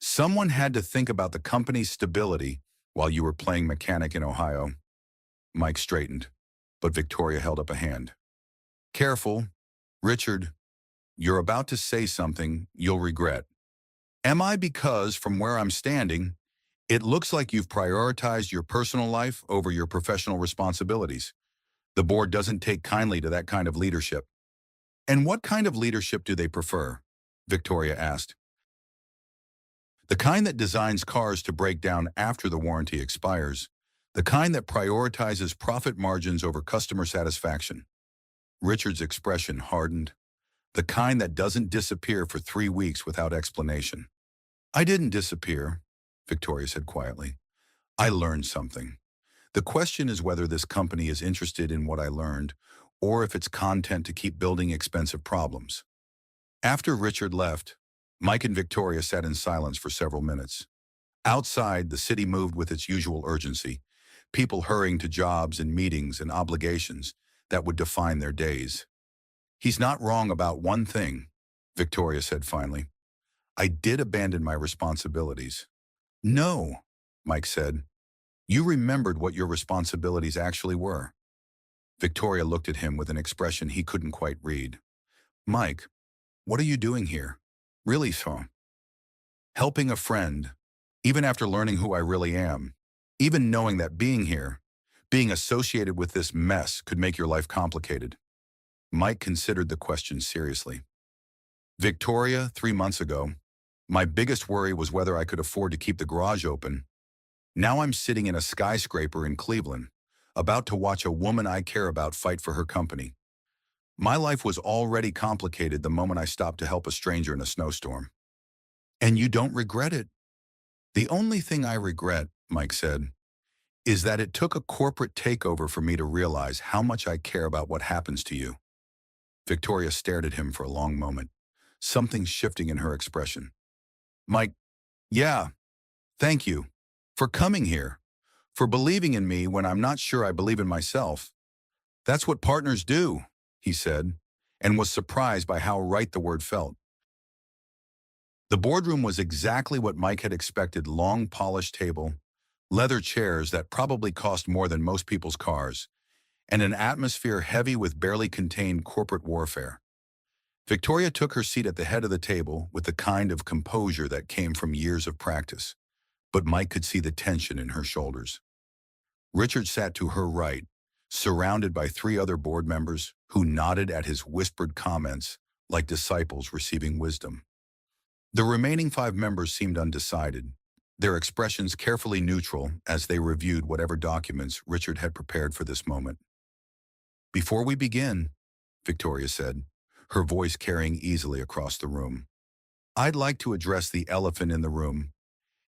A: Someone had to think about the company's stability while you were playing mechanic in Ohio." Mike straightened, but Victoria held up a hand. "Careful, Richard. You're about to say something you'll regret." "Am I? Because from where I'm standing, it looks like you've prioritized your personal life over your professional responsibilities. The board doesn't take kindly to that kind of leadership." "And what kind of leadership do they prefer?" Victoria asked. The kind that designs cars to break down after the warranty expires. The kind that prioritizes profit margins over customer satisfaction. Richard's expression hardened. The kind that doesn't disappear for 3 weeks without explanation. I didn't disappear, Victoria said quietly. I learned something. The question is whether this company is interested in what I learned, or if it's content to keep building expensive problems. After Richard left, Mike and Victoria sat in silence for several minutes. Outside, the city moved with its usual urgency, people hurrying to jobs and meetings and obligations that would define their days. He's not wrong about one thing, Victoria said finally. I did abandon my responsibilities. No, Mike said. You remembered what your responsibilities actually were. Victoria looked at him with an expression he couldn't quite read. Mike, what are you doing here? Really, so? Helping a friend, even after learning who I really am, even knowing that being here, being associated with this mess could make your life complicated. Mike considered the question seriously. Victoria, 3 months ago, my biggest worry was whether I could afford to keep the garage open. Now I'm sitting in a skyscraper in Cleveland, about to watch a woman I care about fight for her company. My life was already complicated the moment I stopped to help a stranger in a snowstorm. And you don't regret it? The only thing I regret, Mike said, is that it took a corporate takeover for me to realize how much I care about what happens to you. Victoria stared at him for a long moment, something shifting in her expression. Mike, yeah, thank you. For coming here. For believing in me when I'm not sure I believe in myself. That's what partners do, he said, and was surprised by how right the word felt. The boardroom was exactly what Mike had expected: long, polished table, leather chairs that probably cost more than most people's cars, and an atmosphere heavy with barely contained corporate warfare. Victoria took her seat at the head of the table with the kind of composure that came from years of practice, but Mike could see the tension in her shoulders. Richard sat to her right, surrounded by 3 other board members who nodded at his whispered comments like disciples receiving wisdom. The remaining 5 members seemed undecided, their expressions carefully neutral as they reviewed whatever documents Richard had prepared for this moment. Before we begin, Victoria said, her voice carrying easily across the room, I'd like to address the elephant in the room.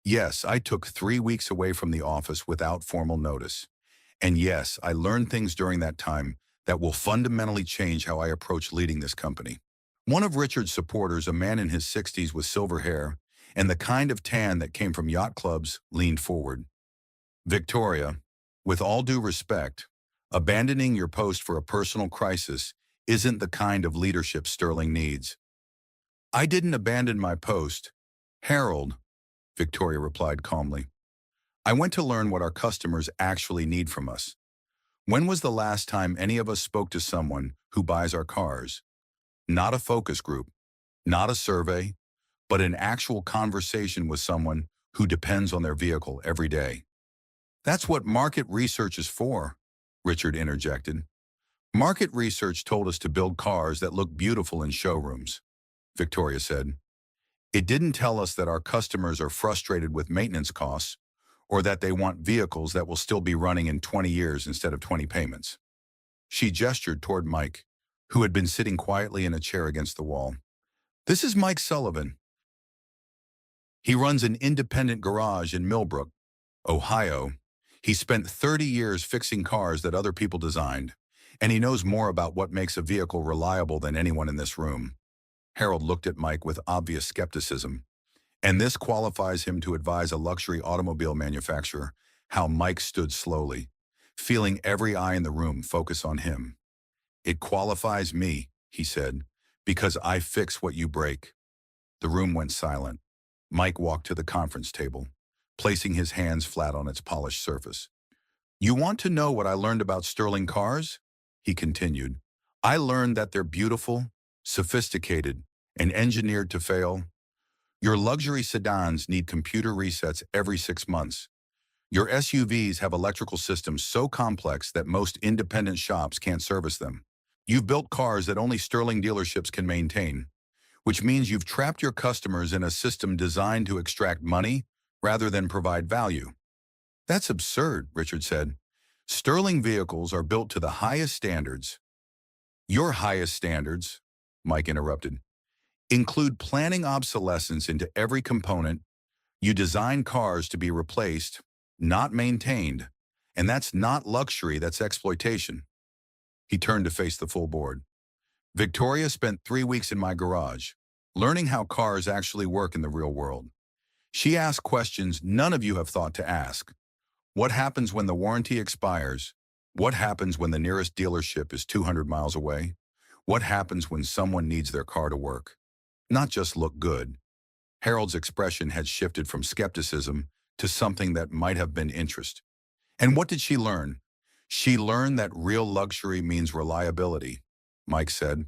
A: Yes, I took 3 weeks away from the office without formal notice. And yes, I learned things during that time that will fundamentally change how I approach leading this company. One of Richard's supporters, a man in his 60s with silver hair and the kind of tan that came from yacht clubs, leaned forward. Victoria, with all due respect, abandoning your post for a personal crisis isn't the kind of leadership Sterling needs. I didn't abandon my post. Harold, Victoria replied calmly. I went to learn what our customers actually need from us. When was the last time any of us spoke to someone who buys our cars? Not a focus group, not a survey, but an actual conversation with someone who depends on their vehicle every day. That's what market research is for, Richard interjected. Market research told us to build cars that look beautiful in showrooms, Victoria said. It didn't tell us that our customers are frustrated with maintenance costs or that they want vehicles that will still be running in 20 years instead of 20 payments. She gestured toward Mike, who had been sitting quietly in a chair against the wall. This is Mike Sullivan. He runs an independent garage in Millbrook, Ohio. He spent 30 years fixing cars that other people designed, and he knows more about what makes a vehicle reliable than anyone in this room. Harold looked at Mike with obvious skepticism. And this qualifies him to advise a luxury automobile manufacturer. How Mike stood slowly, feeling every eye in the room focus on him. It qualifies me, he said, because I fix what you break. The room went silent. Mike walked to the conference table, placing his hands flat on its polished surface. You want to know what I learned about Sterling cars? He continued. I learned that they're beautiful, sophisticated, and engineered to fail. Your luxury sedans need computer resets every 6 months. Your SUVs have electrical systems so complex that most independent shops can't service them. You've built cars that only Sterling dealerships can maintain. which means you've trapped your customers in a system designed to extract money rather than provide value. That's absurd, Richard said. Sterling vehicles are built to the highest standards. Your highest standards, Mike interrupted, include planning obsolescence into every component. You design cars to be replaced, not maintained. And that's not luxury, that's exploitation. He turned to face the full board. Victoria spent 3 weeks in my garage, learning how cars actually work in the real world. She asked questions none of you have thought to ask. What happens when the warranty expires? What happens when the nearest dealership is 200 miles away? What happens when someone needs their car to work? Not just look good. Harold's expression had shifted from skepticism to something that might have been interest. And what did she learn? She learned that real luxury means reliability, Mike said.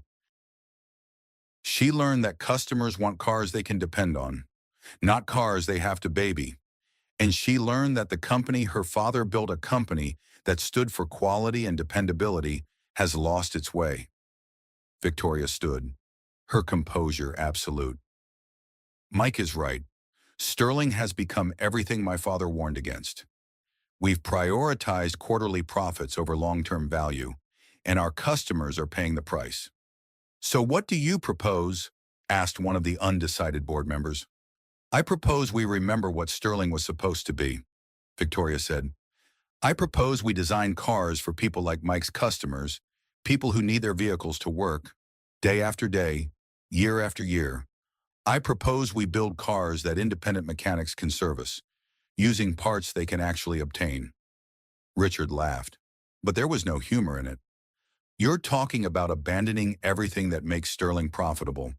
A: She learned that customers want cars they can depend on, not cars they have to baby. And she learned that the company her father built, a company that stood for quality and dependability, has lost its way. Victoria stood, her composure absolute. Mike is right. Sterling has become everything my father warned against. We've prioritized quarterly profits over long-term value, and our customers are paying the price. So what do you propose? Asked one of the undecided board members. I propose we remember what Sterling was supposed to be, Victoria said. I propose we design cars for people like Mike's customers, people who need their vehicles to work, day after day, year after year. I propose we build cars that independent mechanics can service, using parts they can actually obtain. Richard laughed, but there was no humor in it. You're talking about abandoning everything that makes Sterling profitable.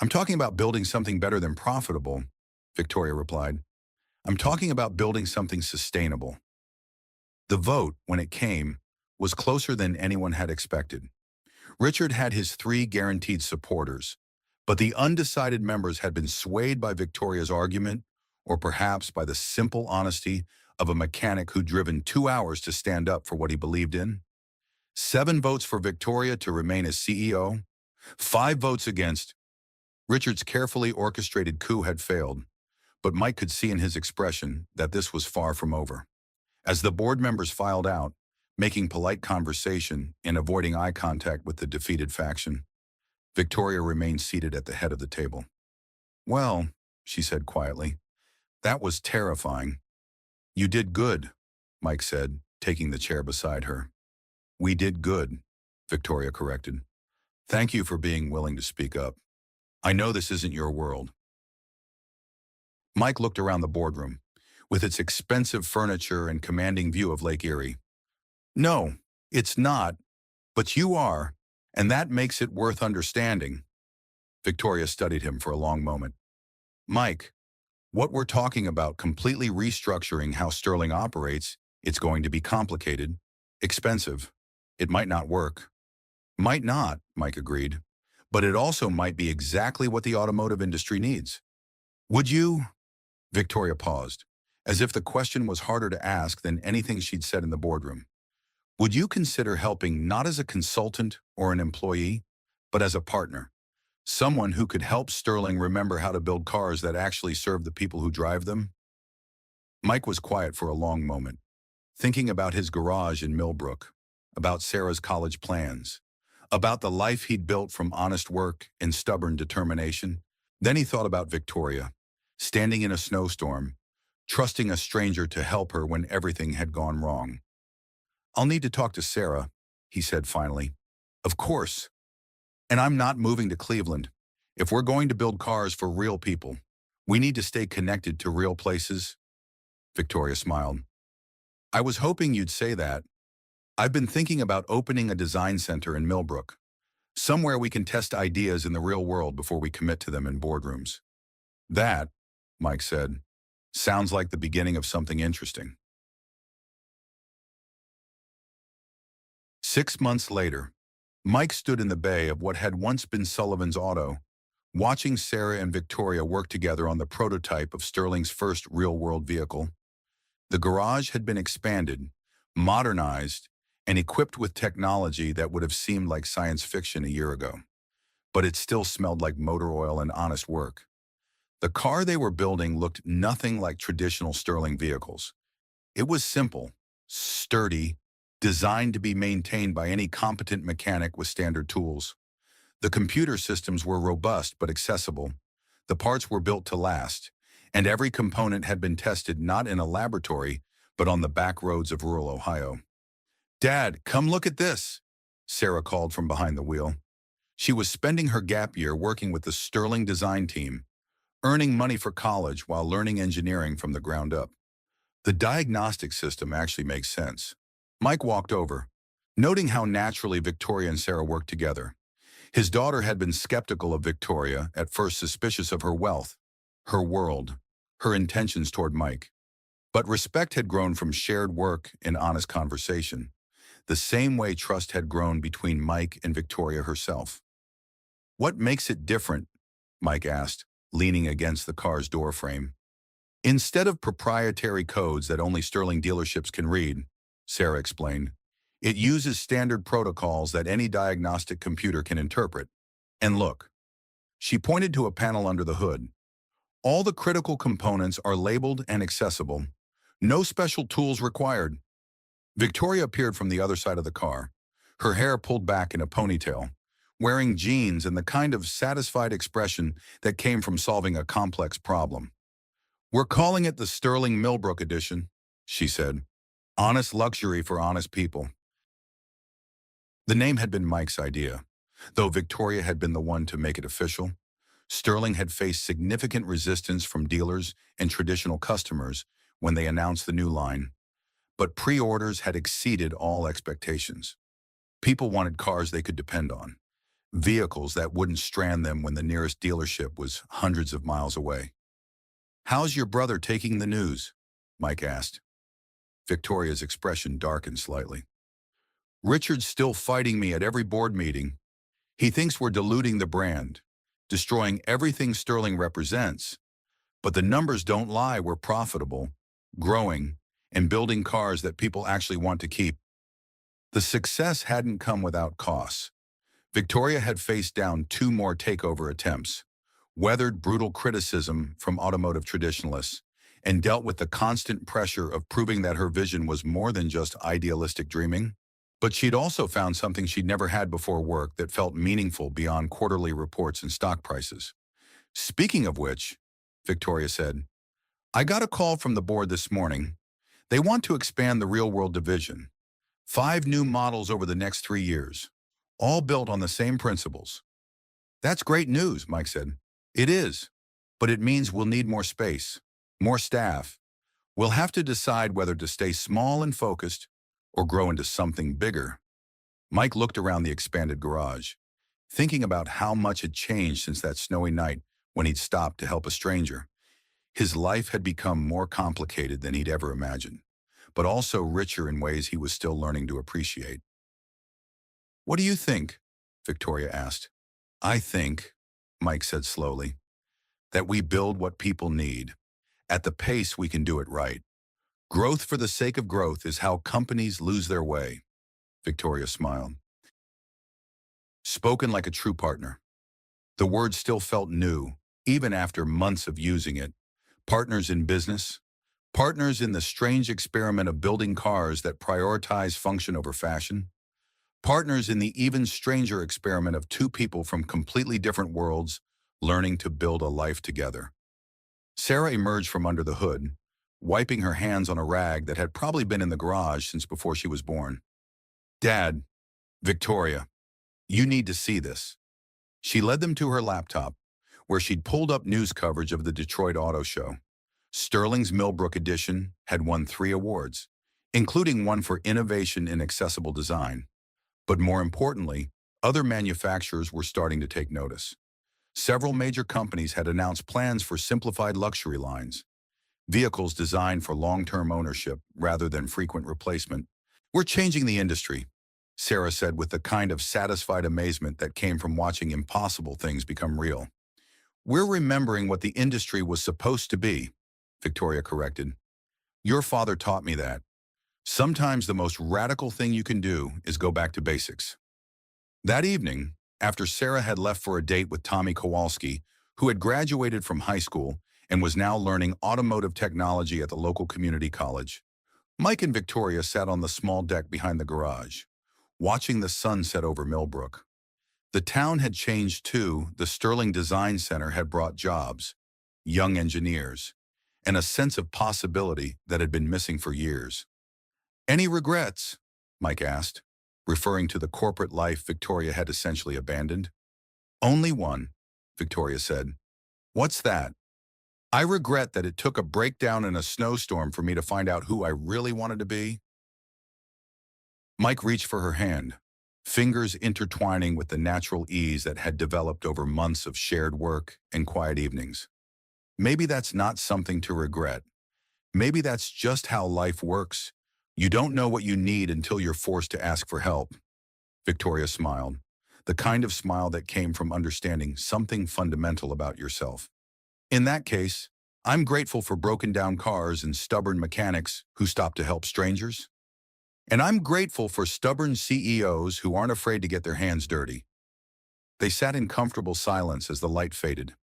A: I'm talking about building something better than profitable, Victoria replied. I'm talking about building something sustainable. The vote, when it came, was closer than anyone had expected. Richard had his 3 guaranteed supporters, but the undecided members had been swayed by Victoria's argument, or perhaps by the simple honesty of a mechanic who'd driven 2 hours to stand up for what he believed in. 7 votes for Victoria to remain as CEO, 5 votes against. Richard's carefully orchestrated coup had failed, but Mike could see in his expression that this was far from over. As the board members filed out, making polite conversation and avoiding eye contact with the defeated faction, Victoria remained seated at the head of the table. Well, she said quietly, that was terrifying. You did good, Mike said, taking the chair beside her. We did good, Victoria corrected. Thank you for being willing to speak up. I know this isn't your world. Mike looked around the boardroom, with its expensive furniture and commanding view of Lake Erie. No, it's not, but you are, and that makes it worth understanding. Victoria studied him for a long moment. Mike, what we're talking about completely restructuring how Sterling operates, it's going to be complicated, expensive. It might not work. Might not, Mike agreed, but it also might be exactly what the automotive industry needs. Would you? Victoria paused, as if the question was harder to ask than anything she'd said in the boardroom. Would you consider helping not as a consultant or an employee, but as a partner? Someone who could help Sterling remember how to build cars that actually serve the people who drive them? Mike was quiet for a long moment, thinking about his garage in Millbrook, about Sarah's college plans, about the life he'd built from honest work and stubborn determination. Then he thought about Victoria, standing in a snowstorm, trusting a stranger to help her when everything had gone wrong. I'll need to talk to Sarah, he said finally. Of course. And I'm not moving to Cleveland. If we're going to build cars for real people, we need to stay connected to real places. Victoria smiled. I was hoping you'd say that. I've been thinking about opening a design center in Millbrook, somewhere we can test ideas in the real world before we commit to them in boardrooms. That, Mike said, sounds like the beginning of something interesting. 6 months later, Mike stood in the bay of what had once been Sullivan's Auto, watching Sarah and Victoria work together on the prototype of Sterling's first real-world vehicle. The garage had been expanded, modernized, and equipped with technology that would have seemed like science fiction a year ago. but it still smelled like motor oil and honest work. The car they were building looked nothing like traditional Sterling vehicles. It was simple, sturdy, designed to be maintained by any competent mechanic with standard tools. The computer systems were robust but accessible. The parts were built to last, and every component had been tested not in a laboratory, but on the back roads of rural Ohio. "Dad, come look at this," Sarah called from behind the wheel. She was spending her gap year working with the Sterling design team, earning money for college while learning engineering from the ground up. The diagnostic system actually makes sense. Mike walked over, noting how naturally Victoria and Sarah worked together. His daughter had been skeptical of Victoria, at first suspicious of her wealth, her world, her intentions toward Mike. But respect had grown from shared work and honest conversation, the same way trust had grown between Mike and Victoria herself. "What makes it different?" Mike asked, leaning against the car's doorframe. "Instead of proprietary codes that only Sterling dealerships can read," Sarah explained, "it uses standard protocols that any diagnostic computer can interpret. And look," she pointed to a panel under the hood, "all the critical components are labeled and accessible. No special tools required." Victoria appeared from the other side of the car, her hair pulled back in a ponytail, wearing jeans and the kind of satisfied expression that came from solving a complex problem. "We're calling it the Sterling Millbrook Edition," she said. "Honest luxury for honest people." The name had been Mike's idea, though Victoria had been the one to make it official. Sterling had faced significant resistance from dealers and traditional customers when they announced the new line, but pre-orders had exceeded all expectations. People wanted cars they could depend on, vehicles that wouldn't strand them when the nearest dealership was hundreds of miles away. "How's your brother taking the news?" Mike asked. Victoria's expression darkened slightly. "Richard's still fighting me at every board meeting. He thinks we're diluting the brand, destroying everything Sterling represents. But the numbers don't lie. We're profitable, growing, and building cars that people actually want to keep." The success hadn't come without costs. Victoria had faced down 2 more takeover attempts, weathered brutal criticism from automotive traditionalists, and dealt with the constant pressure of proving that her vision was more than just idealistic dreaming. But she'd also found something she'd never had before work that felt meaningful beyond quarterly reports and stock prices. "Speaking of which," Victoria said, "I got a call from the board this morning. They want to expand the real-world division. 5 new models over the next 3 years, all built on the same principles." "That's great news," Mike said. "It is, but it means we'll need more space, more staff. We'll have to decide whether to stay small and focused or grow into something bigger." Mike looked around the expanded garage, thinking about how much had changed since that snowy night when he'd stopped to help a stranger. His life had become more complicated than he'd ever imagined, but also richer in ways he was still learning to appreciate. "What do you think?" Victoria asked. "I think," Mike said slowly, "that we build what people need. At the pace we can do it right. Growth for the sake of growth is how companies lose their way." Victoria smiled. Spoken like a true partner. The word still felt new, even after months of using it. Partners in business, partners in the strange experiment of building cars that prioritize function over fashion, partners in the even stranger experiment of 2 people from completely different worlds learning to build a life together. Sarah emerged from under the hood, wiping her hands on a rag that had probably been in the garage since before she was born. "Dad, Victoria, you need to see this." She led them to her laptop, where she'd pulled up news coverage of the Detroit Auto Show. Sterling's Millbrook edition had won 3 awards, including one for innovation in accessible design. But more importantly, other manufacturers were starting to take notice. Several major companies had announced plans for simplified luxury lines, vehicles designed for long-term ownership rather than frequent replacement. "We're changing the industry," Sarah said with the kind of satisfied amazement that came from watching impossible things become real. "We're remembering what the industry was supposed to be," Victoria corrected. "Your father taught me that. Sometimes the most radical thing you can do is go back to basics." That evening, after Sarah had left for a date with Tommy Kowalski, who had graduated from high school and was now learning automotive technology at the local community college. Mike and Victoria sat on the small deck behind the garage, watching the sun set over Millbrook. The town had changed too. The Sterling Design Center had brought jobs, young engineers, and a sense of possibility that had been missing for years. "Any regrets?" Mike asked, referring to the corporate life Victoria had essentially abandoned. "Only one," Victoria said. "What's that?" "I regret that it took a breakdown in a snowstorm for me to find out who I really wanted to be." Mike reached for her hand, fingers intertwining with the natural ease that had developed over months of shared work and quiet evenings. "Maybe that's not something to regret. Maybe that's just how life works. You don't know what you need until you're forced to ask for help." Victoria smiled, the kind of smile that came from understanding something fundamental about yourself. "In that case, I'm grateful for broken-down cars and stubborn mechanics who stop to help strangers. And I'm grateful for stubborn CEOs who aren't afraid to get their hands dirty." They sat in comfortable silence as the light faded.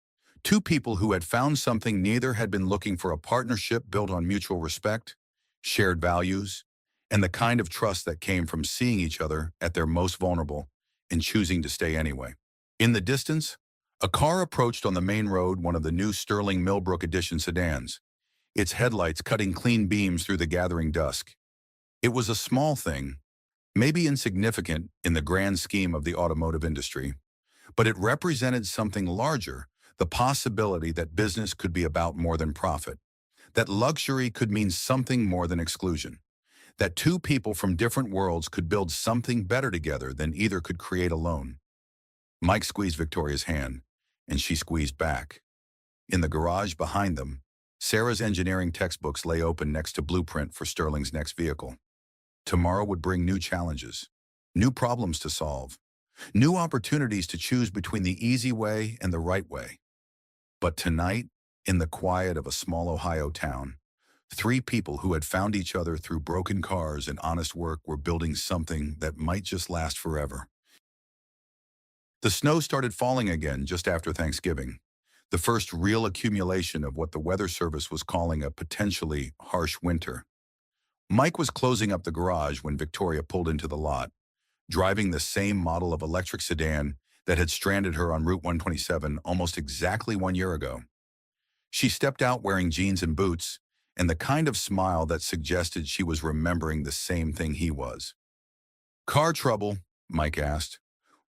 A: Two people who had found something neither had been looking for: a partnership built on mutual respect, shared values, and the kind of trust that came from seeing each other at their most vulnerable and choosing to stay anyway. In the distance, a car approached on the main road, one of the new Sterling Millbrook Edition sedans, its headlights cutting clean beams through the gathering dusk. It was a small thing, maybe insignificant in the grand scheme of the automotive industry, but it represented something larger: the possibility that business could be about more than profit, that luxury could mean something more than exclusion, that two people from different worlds could build something better together than either could create alone. Mike squeezed Victoria's hand, and she squeezed back. In the garage behind them, Sarah's engineering textbooks lay open next to blueprint for Sterling's next vehicle. Tomorrow would bring new challenges, new problems to solve, new opportunities to choose between the easy way and the right way. But tonight, in the quiet of a small Ohio town, three people who had found each other through broken cars and honest work were building something that might just last forever. The snow started falling again just after Thanksgiving, the first real accumulation of what the Weather Service was calling a potentially harsh winter. Mike was closing up the garage when Victoria pulled into the lot, driving the same model of electric sedan that had stranded her on Route 127 almost exactly 1 year ago. She stepped out wearing jeans and boots, and the kind of smile that suggested she was remembering the same thing he was. "Car trouble?" Mike asked,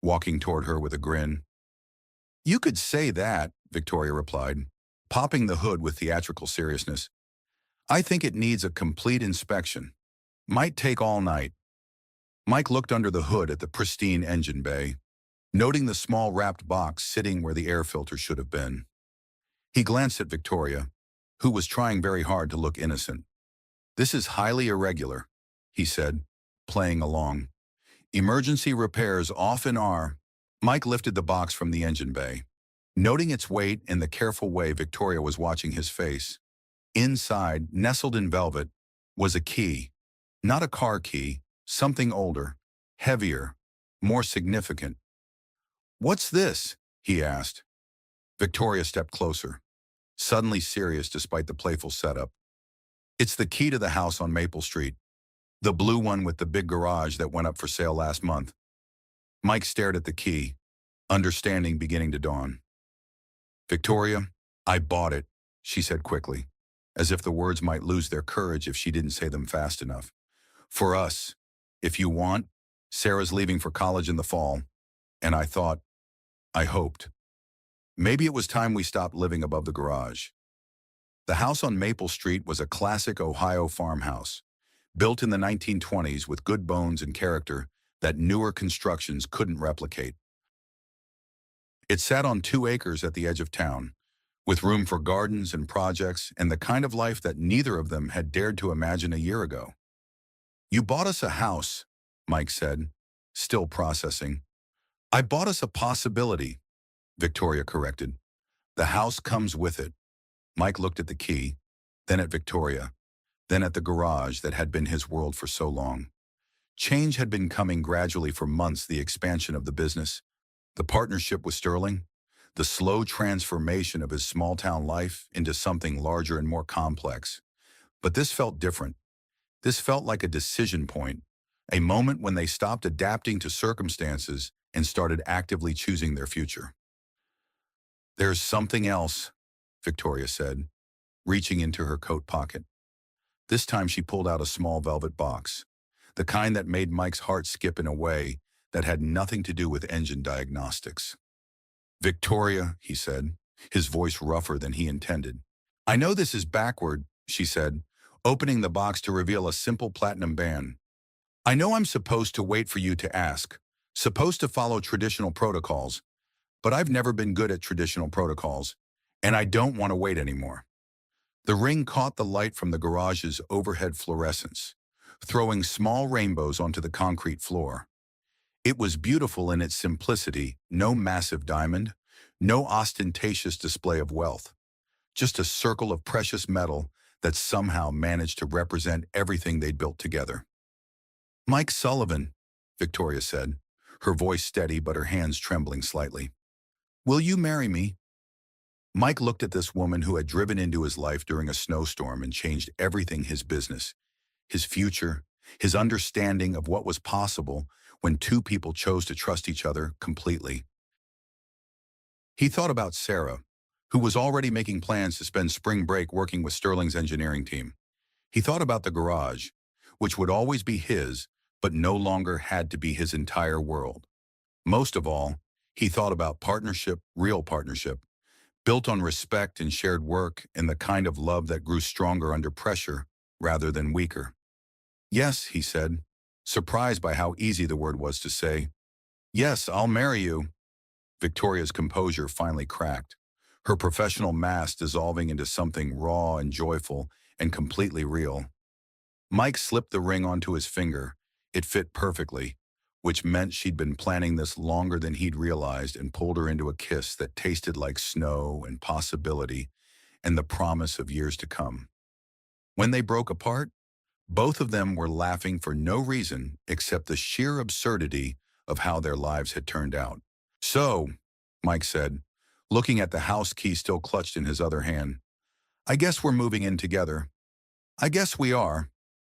A: walking toward her with a grin. "You could say that," Victoria replied, popping the hood with theatrical seriousness. "I think it needs a complete inspection. Might take all night." Mike looked under the hood at the pristine engine bay, noting the small wrapped box sitting where the air filter should have been. He glanced at Victoria, who was trying very hard to look innocent. "This is highly irregular," he said, playing along. "Emergency repairs often are." Mike lifted the box from the engine bay, noting its weight and the careful way Victoria was watching his face. Inside, nestled in velvet, was a key. Not a car key, something older, heavier, more significant. "What's this?" he asked. Victoria stepped closer, suddenly serious despite the playful setup. "It's the key to the house on Maple Street, the blue one with the big garage that went up for sale last month." Mike stared at the key, understanding beginning to dawn. "Victoria, I bought it," she said quickly, as if the words might lose their courage if she didn't say them fast enough. "For us, if you want. Sarah's leaving for college in the fall, and I hoped. Maybe it was time we stopped living above the garage." The house on Maple Street was a classic Ohio farmhouse, built in the 1920s with good bones and character that newer constructions couldn't replicate. It sat on 2 acres at the edge of town, with room for gardens and projects and the kind of life that neither of them had dared to imagine a year ago. "You bought us a house," Mike said, still processing. "I bought us a possibility," Victoria corrected. "The house comes with it." Mike looked at the key, then at Victoria, then at the garage that had been his world for so long. Change had been coming gradually for months: the expansion of the business, The partnership with Sterling, the slow transformation of his small-town life into something larger and more complex. But this felt different. This felt like a decision point, a moment when they stopped adapting to circumstances and started actively choosing their future. "There's something else," Victoria said, reaching into her coat pocket. This time she pulled out a small velvet box, the kind that made Mike's heart skip in a way that had nothing to do with engine diagnostics. "Victoria," he said, his voice rougher than he intended. "I know this is backward," she said, opening the box to reveal a simple platinum band. "I know I'm supposed to wait for you to ask, supposed to follow traditional protocols, but I've never been good at traditional protocols, and I don't want to wait anymore." The ring caught the light from the garage's overhead fluorescence, throwing small rainbows onto the concrete floor. It was beautiful in its simplicity, no massive diamond, no ostentatious display of wealth, just a circle of precious metal that somehow managed to represent everything they'd built together. "Mike Sullivan," Victoria said, her voice steady but her hands trembling slightly. "Will you marry me?" Mike looked at this woman who had driven into his life during a snowstorm and changed everything: his business, his future, his understanding of what was possible when two people chose to trust each other completely. He thought about Sarah, who was already making plans to spend spring break working with Sterling's engineering team. He thought about the garage, which would always be his, but no longer had to be his entire world. Most of all, he thought about partnership, real partnership, built on respect and shared work and the kind of love that grew stronger under pressure rather than weaker. "Yes," he said, surprised by how easy the word was to say. "Yes, I'll marry you." Victoria's composure finally cracked, her professional mask dissolving into something raw and joyful and completely real. Mike slipped the ring onto his finger. It fit perfectly, which meant she'd been planning this longer than he'd realized, and pulled her into a kiss that tasted like snow and possibility and the promise of years to come. When they broke apart, both of them were laughing for no reason except the sheer absurdity of how their lives had turned out. "So," Mike said, looking at the house key still clutched in his other hand, "I guess we're moving in together." "I guess we are,"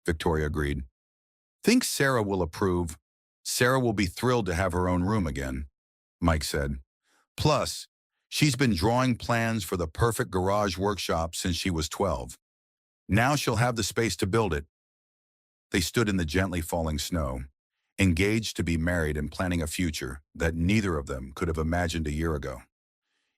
A: Victoria agreed. "Think Sarah will approve. Sarah will be thrilled to have her own room again," Mike said. "Plus, she's been drawing plans for the perfect garage workshop since she was 12. Now she'll have the space to build it." They stood in the gently falling snow, engaged to be married and planning a future that neither of them could have imagined a year ago.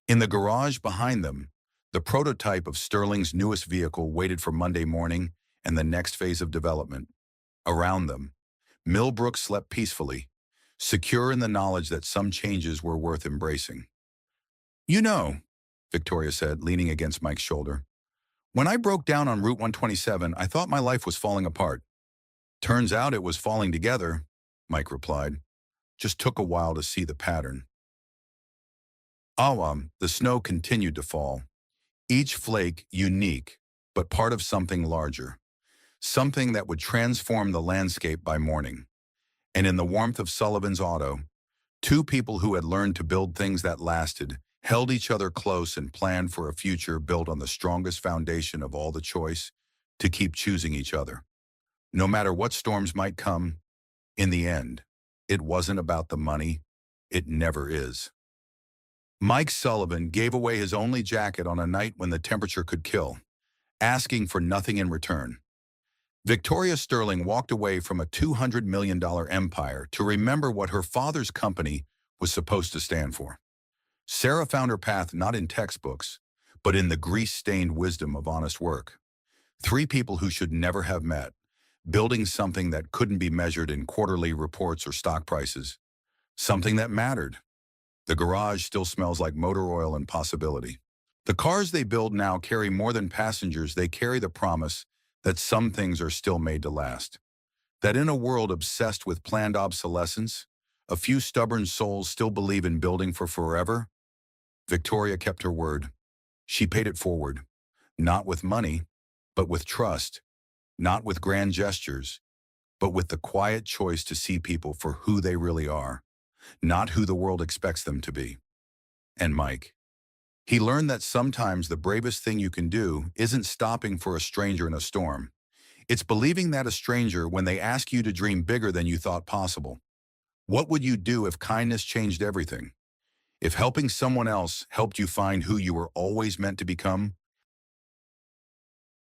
A: In the garage behind them, the prototype of Sterling's newest vehicle waited for Monday morning and the next phase of development. Around them, Millbrook slept peacefully, secure in the knowledge that some changes were worth embracing. "You know," Victoria said, leaning against Mike's shoulder, "when I broke down on Route 127, I thought my life was falling apart." "Turns out it was falling together," Mike replied. "Just took a while to see the pattern." The snow continued to fall, each flake unique, but part of something larger, something that would transform the landscape by morning. And in the warmth of Sullivan's auto, two people who had learned to build things that lasted held each other close and planned for a future built on the strongest foundation of all: the choice to keep choosing each other. No matter what storms might come, in the end, it wasn't about the money. It never is. Mike Sullivan gave away his only jacket on a night when the temperature could kill, asking for nothing in return. Victoria Sterling walked away from a $200 million empire to remember what her father's company was supposed to stand for. Sarah found her path not in textbooks, but in the grease-stained wisdom of honest work. Three people who should never have met, building something that couldn't be measured in quarterly reports or stock prices, something that mattered. The garage still smells like motor oil and possibility. The cars they build now carry more than passengers. They carry the promise that some things are still made to last. That in a world obsessed with planned obsolescence, a few stubborn souls still believe in building for forever. Victoria kept her word. She paid it forward, not with money, but with trust, not with grand gestures, but with the quiet choice to see people for who they really are. not who the world expects them to be. And Mike, he learned that sometimes the bravest thing you can do isn't stopping for a stranger in a storm. It's believing that a stranger when they ask you to dream bigger than you thought possible. What would you do if kindness changed everything? If helping someone else helped you find who you were always meant to become?